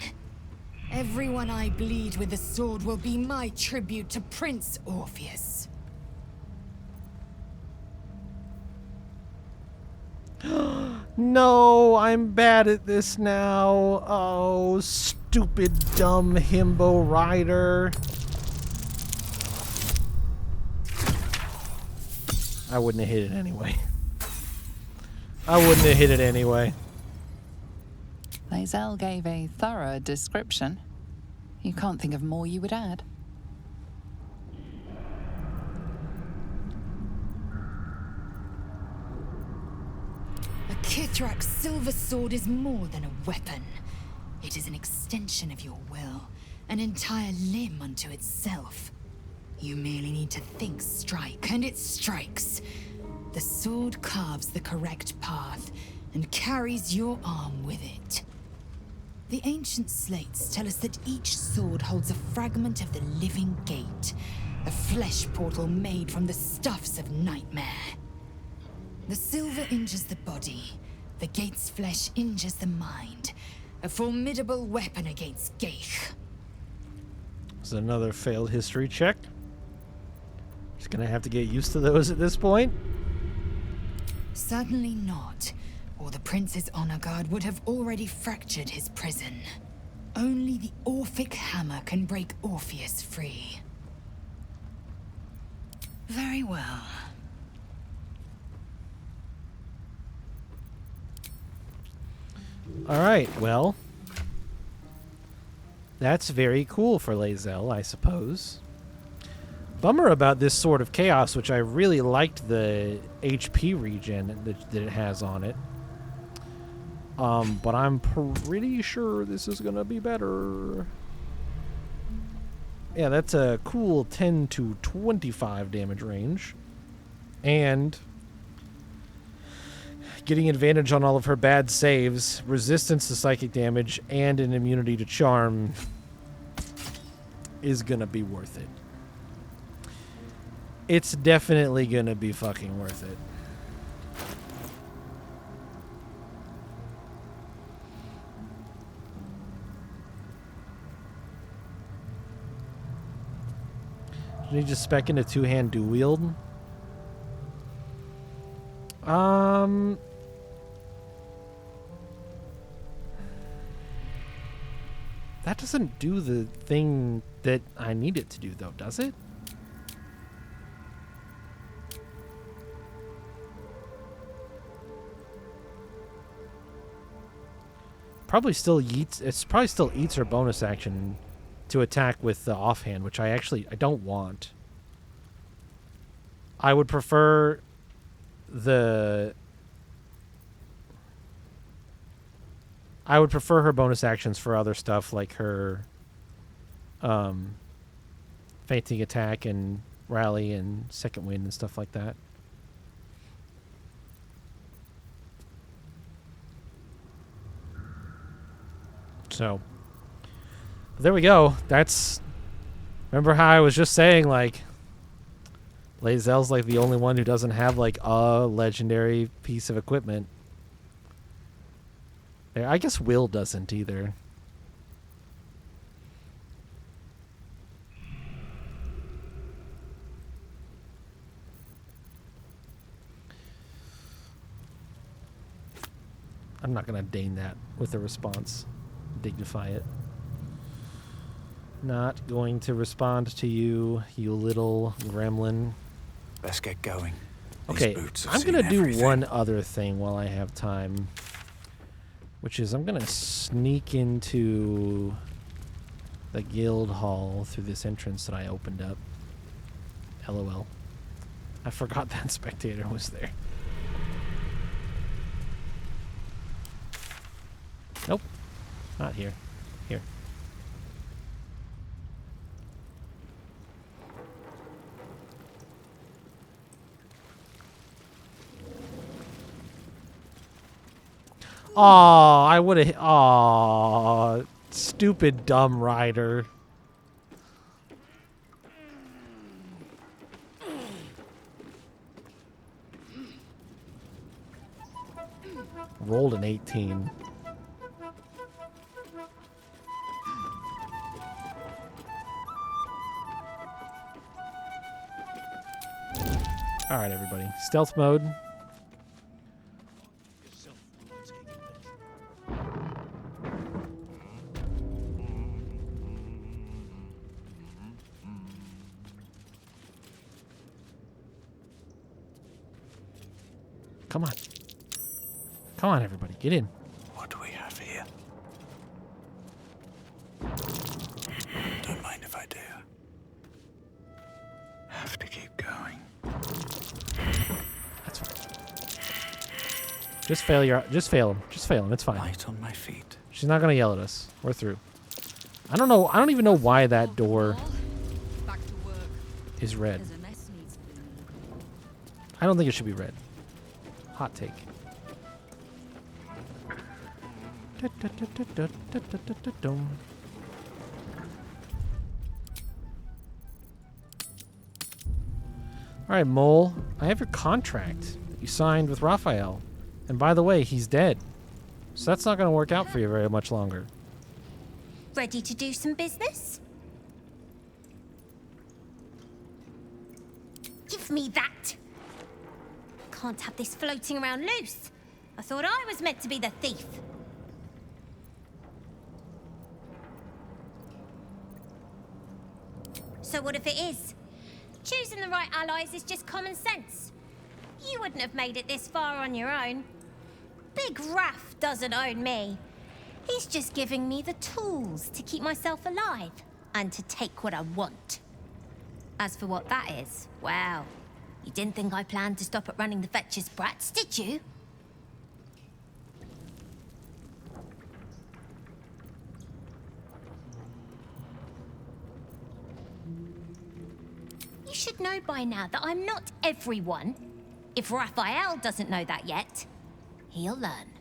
Everyone I bleed with the sword will be my tribute to Prince Orpheus. No, I'm bad at this now. Oh, stupid, dumb himbo rider. I wouldn't have hit it anyway. I wouldn't have hit it anyway. Lae'zel gave a thorough description. You can't think of more you would add. A Kithrak's silver sword is more than a weapon. It is an extension of your will, an entire limb unto itself. You merely need to think strike, and it strikes. The sword carves the correct path, and carries your arm with it. The ancient slates tell us that each sword holds a fragment of the living gate, a flesh portal made from the stuffs of nightmare. The silver injures the body, the gate's flesh injures the mind, a formidable weapon against Geich. This is another failed history check. Just gonna have to get used to those at this point. Certainly not, or the Prince's honor guard would have already fractured his prison. Only the Orphic hammer can break Orpheus free. Very well. Alright, well. That's very cool for Lae'zel, I suppose. Bummer about this Sword of Chaos, which I really liked the HP regen that it has on it. But I'm pretty sure this is gonna be better. Yeah, that's a cool 10 to 25 damage range. And getting advantage on all of her bad saves, resistance to psychic damage, and an immunity to charm is gonna be worth it. It's definitely gonna be fucking worth it. Did he just spec into two-hand dual wield? That doesn't do the thing that I need it to do, though, does it? Probably still eats. It's probably still eats her bonus action to attack with the offhand, which I don't want. I would prefer her bonus actions for other stuff like her fainting attack and rally and second wind and stuff like that. So there we go. That's, remember how I was just saying, like, Lae'zel's like the only one who doesn't have like a legendary piece of equipment. I guess Will doesn't either. I'm not going to deign that with a response. Dignify it. Not going to respond to you, you little gremlin. Let's get going. Okay, I'm going to do one other thing while I have time, which is I'm going to sneak into the guild hall through this entrance that I opened up. LOL. I forgot that spectator was there. Nope. Not here. Here. Aw, I would have. Aw, stupid dumb rider. Rolled an 18. All right, everybody. Stealth mode. Come on. Come on, everybody. Get in. What do we have here? Don't mind if I do. Have to keep going. That's fine. Just fail him. Just fail him. It's fine. Light on my feet. She's not gonna yell at us. We're through. I don't know. I don't even know why that door is red. I don't think it should be red. Hot take. All right, Mole. I have your contract that you signed with Raphael. And by the way, he's dead. So that's not going to work out for you very much longer. Ready to do some business? Give me that! Can't have this floating around loose. I thought I was meant to be the thief. So what if it is? Choosing the right allies is just common sense. You wouldn't have made it this far on your own. Big Raph doesn't own me. He's just giving me the tools to keep myself alive and to take what I want. As for what that is, well, you didn't think I planned to stop at running the Fetcher's brats, did you? You should know by now that I'm not everyone. If Raphael doesn't know that yet, he'll learn.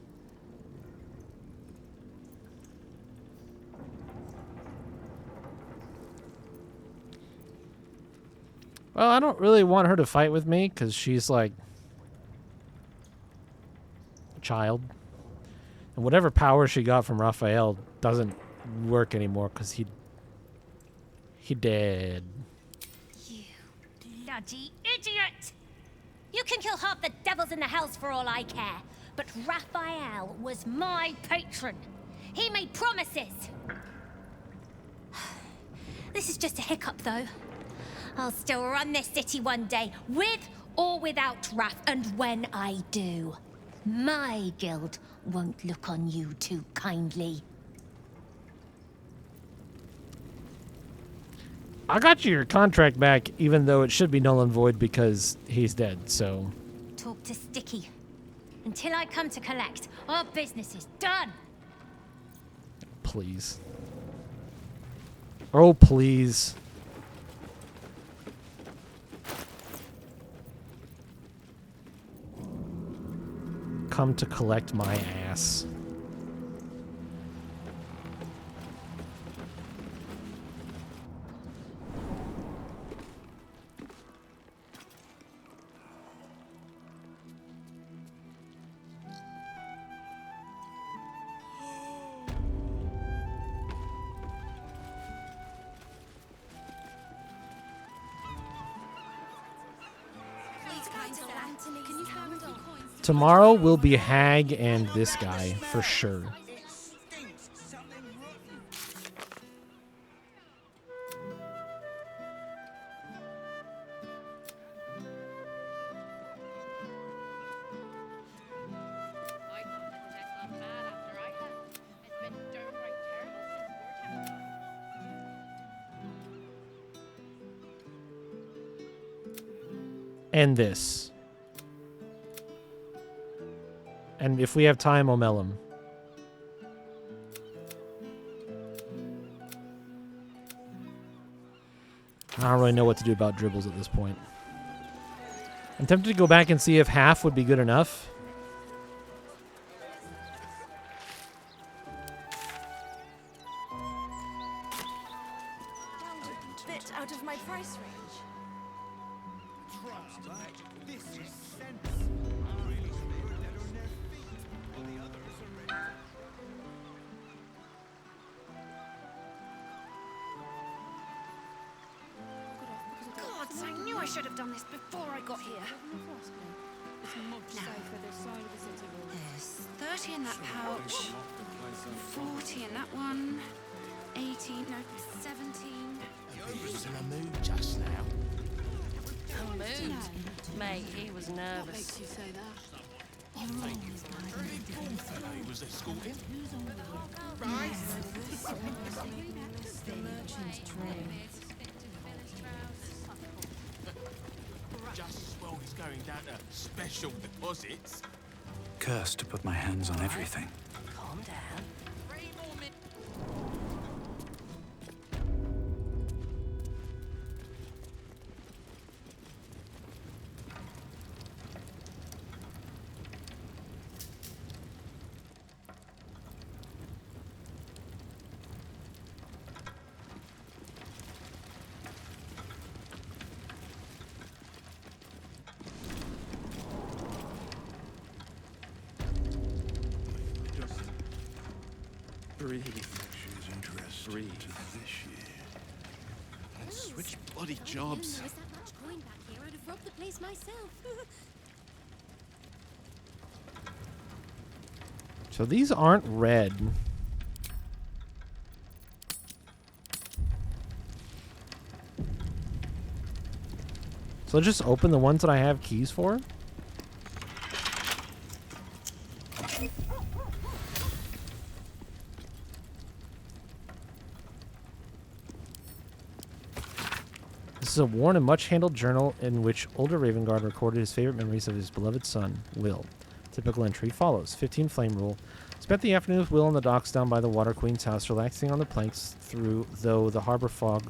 Well, I don't really want her to fight with me because she's like a child. And whatever power she got from Raphael doesn't work anymore because he dead. You bloody idiot! You can kill half the devils in the hells for all I care. But Raphael was my patron. He made promises. This is just a hiccup, though. I'll still run this city one day, with or without Raph, and when I do, my guild won't look on you too kindly. I got your contract back, even though it should be null and void because he's dead, so... Talk to Sticky. Until I come to collect, our business is done. Please. Oh, please. Come to collect my ass. Tomorrow will be Hag and this guy, for sure. And this. And if we have time, I'll mail him. I don't really know what to do about dribbles at this point. I'm tempted to go back and see if half would be good enough. Bit out of my price range. This is sense. Gods, I knew I should have done this before I got here. There's 30 in that pouch, 40 in that one, 18, no, 17. He was in a mood just now. A mood? Mate, he was nervous. What makes you say that? He was escorting. Just as well he's going down to special deposits. Cursed to put my hands on everything. Calm down. Breathe. Breathe. And switch bloody jobs. There was that much coin back here, I'd have robbed the place myself. So these aren't red. So just open the ones that I have keys for. This is a worn and much-handled journal in which older Ravenguard recorded his favorite memories of his beloved son, Will. Typical entry follows. 15 Flame Rule. Spent the afternoon with Will on the docks down by the Water Queen's house, relaxing on the planks though the harbor fog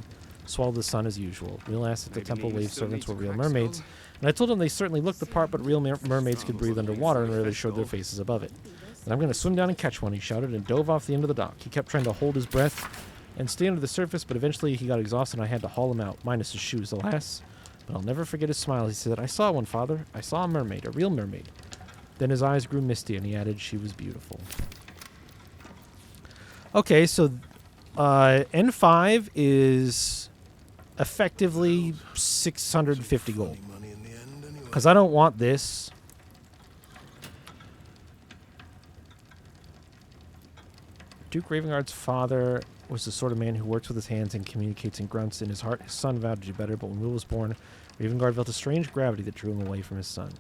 swallowed the sun as usual. Will asked if the temple wave servants were real mermaids, and I told him they certainly looked the part, but real mermaids could breathe underwater and rarely showed their faces above it. And I'm going to swim down and catch one, he shouted, and dove off the end of the dock. He kept trying to hold his breath and stay under the surface, but eventually he got exhausted and I had to haul him out, minus his shoes, alas. But I'll never forget his smile. He said, "I saw one, Father. I saw a mermaid, a real mermaid." Then his eyes grew misty and he added, "She was beautiful." Okay, so N5 is effectively 650 gold. Because I don't want this. Duke Ravenguard's father was the sort of man who works with his hands and communicates in grunts. In his heart, his son vowed to do better, but when Will was born, Ravengard felt a strange gravity that drew him away from his son.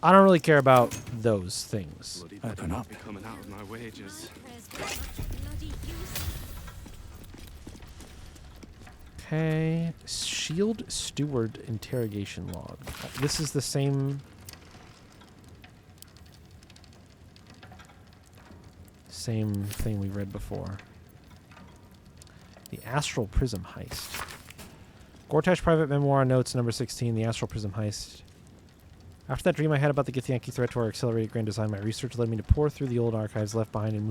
I don't really care about those things. Open up. Coming out of my wages. Okay. Shield Steward interrogation log. This is the same thing we read before. The Astral Prism Heist. Gortash Private Memoir Notes number 16, The Astral Prism Heist. After that dream I had about the Githyanki threat to our accelerated grand design, my research led me to pore through the old archives left behind in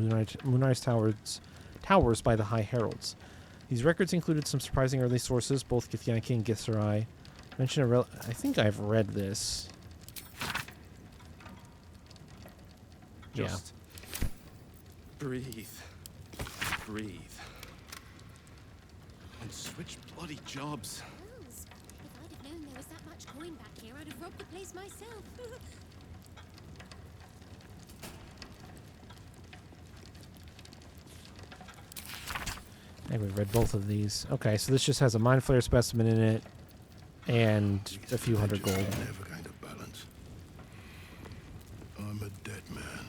Moonrise Towers by the High Heralds. These records included some surprising early sources, both Githyanki and Githzerai. I think I've read this. Just breathe. Breathe. And switch bloody jobs. If I'd have known there was that much coin back here, I'd have robbed the place myself. I think we've read both of these. Okay, so this just has a Mind Flayer specimen in it and a few hundred gold. Never going to balance. I'm a dead man.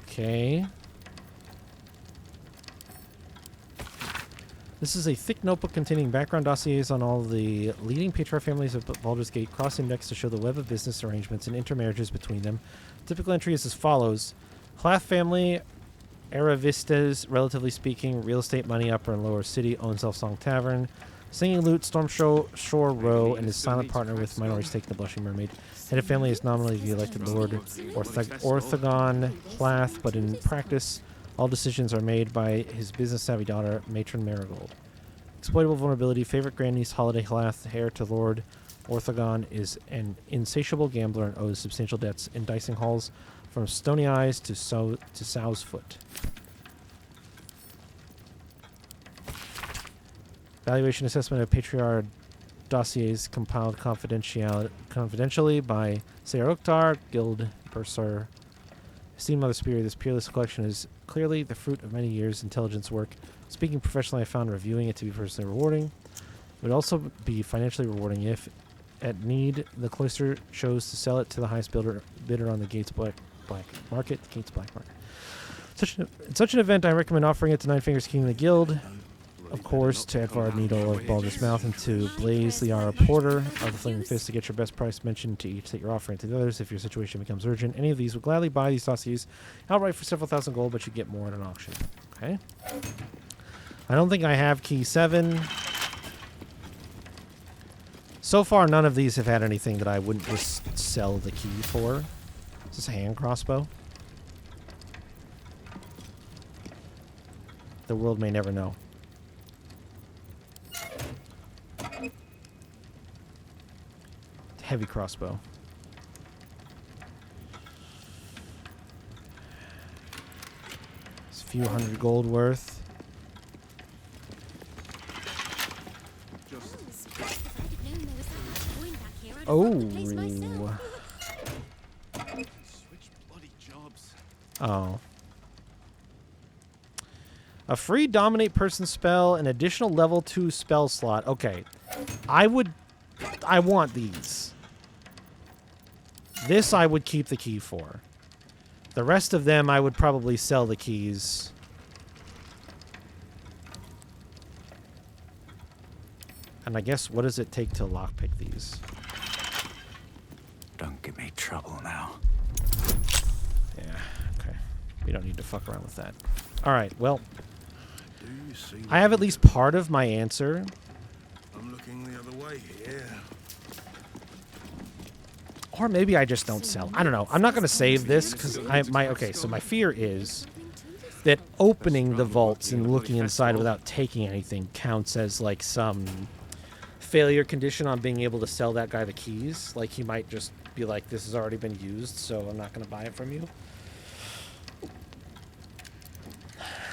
Okay. This is a thick notebook containing background dossiers on all the leading patriarch families of Baldur's Gate, cross-indexed to show the web of business arrangements and intermarriages between them. Typical entry is as follows. Hlath family, Aravistas, relatively speaking, real estate, money, upper and lower city, owns Elfsong Tavern, Singing Lute, Storm Shore Row, and his silent partner with minority stake in the Blushing Mermaid. Head of family is nominally the elected Lord Orthagon Hlath, but in practice, all decisions are made by his business-savvy daughter, Matron Marigold. Exploitable vulnerability, favorite grandniece Holiday Hlath, heir to Lord Orthagon, is an insatiable gambler and owes substantial debts in dicing halls from Stony Eyes to Sow's Foot. Valuation assessment of patriarch dossiers compiled confidentially by Sayar Ukhtar, Guild Bursar. Esteemed Mother Superior, this peerless collection is clearly the fruit of many years' intelligence work. Speaking professionally, I found reviewing it to be personally rewarding. It would also be financially rewarding if, at need, the cloister chose to sell it to the highest bidder on the Gates Black Market. The Gates Black Market. In such an event, I recommend offering it to Nine Fingers King of the Guild, of course, to Edvard Needle of Baldur's Mouth, and to Blaze Liara Porter of the Flaming Fist to get your best price mentioned to each that you're offering to the others. If your situation becomes urgent, any of these would gladly buy these dossiers outright for several thousand gold, but you get more at an auction. Okay. I don't think I have key 7. So far, none of these have had anything that I wouldn't just sell the key for. Is this a hand crossbow? The world may never know. Heavy crossbow. It's a few hundred gold worth. Oh. Oh. A free dominate person spell, an additional level 2 spell slot. Okay. I want these. This I would keep the key for. The rest of them I would probably sell the keys. And I guess, what does it take to lockpick these? Don't give me trouble now. Yeah, okay. We don't need to fuck around with that. Alright, well. I have at least part of my answer. I'm looking the other way here. Or maybe I just don't sell. I don't know. I'm not going to save this because okay, so my fear is that opening the vaults and looking inside without taking anything counts as like some failure condition on being able to sell that guy the keys. Like he might just be like, this has already been used, so I'm not going to buy it from you.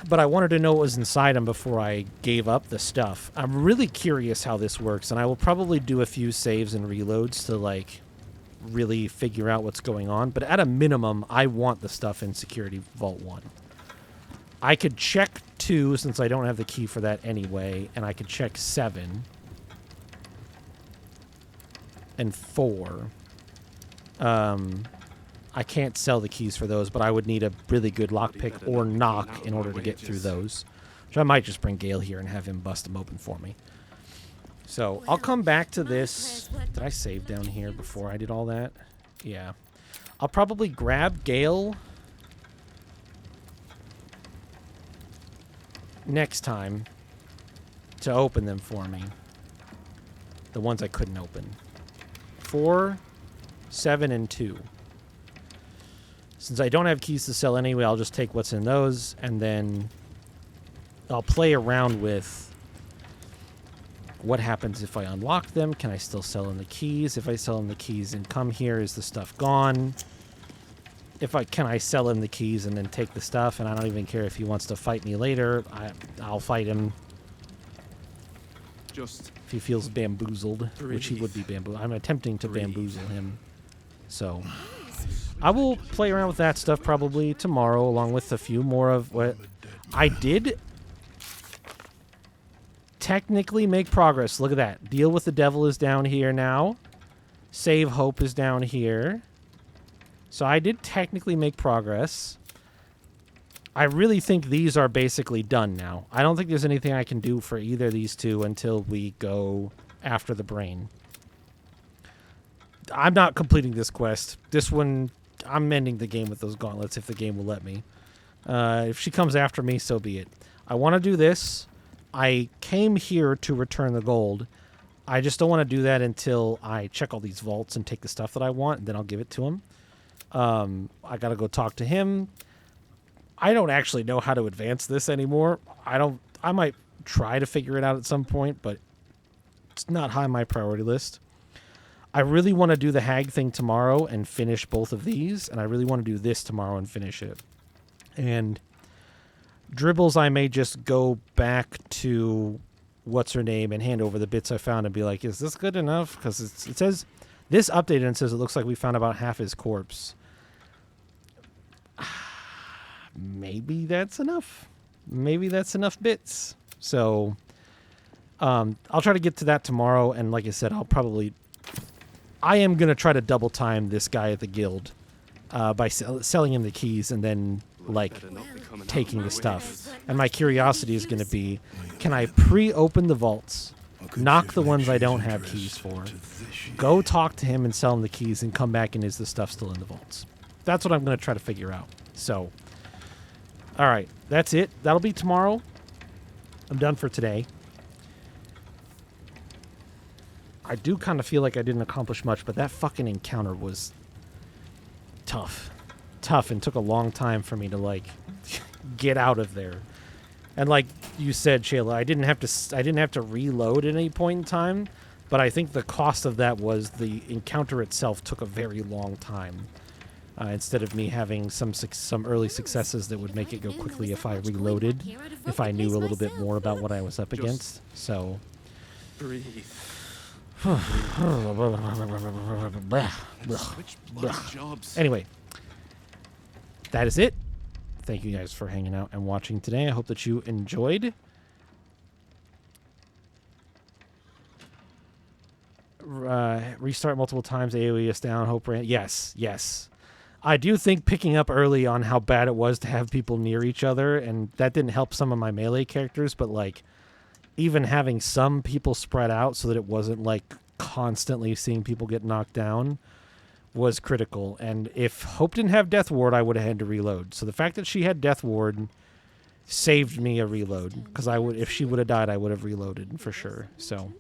But I wanted to know what was inside them before I gave up the stuff. I'm really curious how this works, and I will probably do a few saves and reloads to like really figure out what's going on. But at a minimum, I want the stuff in Security Vault 1. I could check 2 since I don't have the key for that anyway, and I could check 7 and 4. I can't sell the keys for those, but I would need a really good lockpick or knock in order to get through those. Which I might just bring Gale here and have him bust them open for me. So I'll come back to this. Did I save down here before I did all that? Yeah. I'll probably grab Gale next time to open them for me. The ones I couldn't open. 4, 7, and 2. Since I don't have keys to sell anyway, I'll just take what's in those, and then I'll play around with what happens if I unlock them. Can I still sell him the keys? If I sell him the keys and come here, is the stuff gone? Can I sell him the keys and then take the stuff, and I don't even care if he wants to fight me later. I'll fight him. Just if he feels bamboozled, which he would be bamboozled. I'm attempting to bamboozle him. So I will play around with that stuff probably tomorrow, along with a few more of what I did technically make progress. Look at that. Deal with the Devil is down here now. Save Hope is down here. So I did technically make progress. I really think these are basically done now. I don't think there's anything I can do for either of these two until we go after the brain. I'm not completing this quest. This one, I'm ending the game with those gauntlets if the game will let me. If she comes after me, so be it. I want to do this. I came here to return the gold. I just don't want to do that until I check all these vaults and take the stuff that I want, and then I'll give it to him. I got to go talk to him. I don't actually know how to advance this anymore. I might try to figure it out at some point, but it's not high on my priority list. I really want to do the hag thing tomorrow and finish both of these, and I really want to do this tomorrow and finish it. And Dribbles, I may just go back to what's her name and hand over the bits I found and be like, is this good enough? Because it says this updated and says it looks like we found about half his corpse. Maybe that's enough. Maybe that's enough bits. So I'll try to get to that tomorrow, and like I said, I am going to try to double time this guy at the guild by selling him the keys and then, like, taking the stuff. And my curiosity is going to be, can I pre-open the vaults, knock the ones I don't have keys for, go talk to him and sell him the keys, and come back and is the stuff still in the vaults? That's what I'm going to try to figure out. So, all right, that's it. That'll be tomorrow. I'm done for today. I do kind of feel like I didn't accomplish much, but that fucking encounter was tough. Tough, and took a long time for me to, like, get out of there. And like you said, Shayla, I didn't have to reload at any point in time, but I think the cost of that was the encounter itself took a very long time. Instead of me having some early successes that would make it go quickly if I reloaded, if I knew a little bit more about what I was up against. So Breathe. Anyway, that is it. Thank you guys for hanging out and watching today. I hope that you enjoyed. Restart multiple times, AoE is down, hope ran. Yes. I do think picking up early on how bad it was to have people near each other, and that didn't help some of my melee characters, but like even having some people spread out so that it wasn't like constantly seeing people get knocked down was critical. And if Hope didn't have Death Ward, I would have had to reload. So the fact that she had Death Ward saved me a reload, because if she would have died, I would have reloaded for sure. So,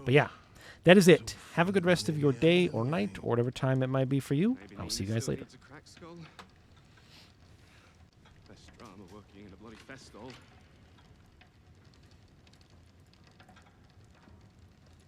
but yeah, that is it. Have a good rest of your day or night or whatever time it might be for you. I'll see you guys later. Less drama working in a bloody fest stall.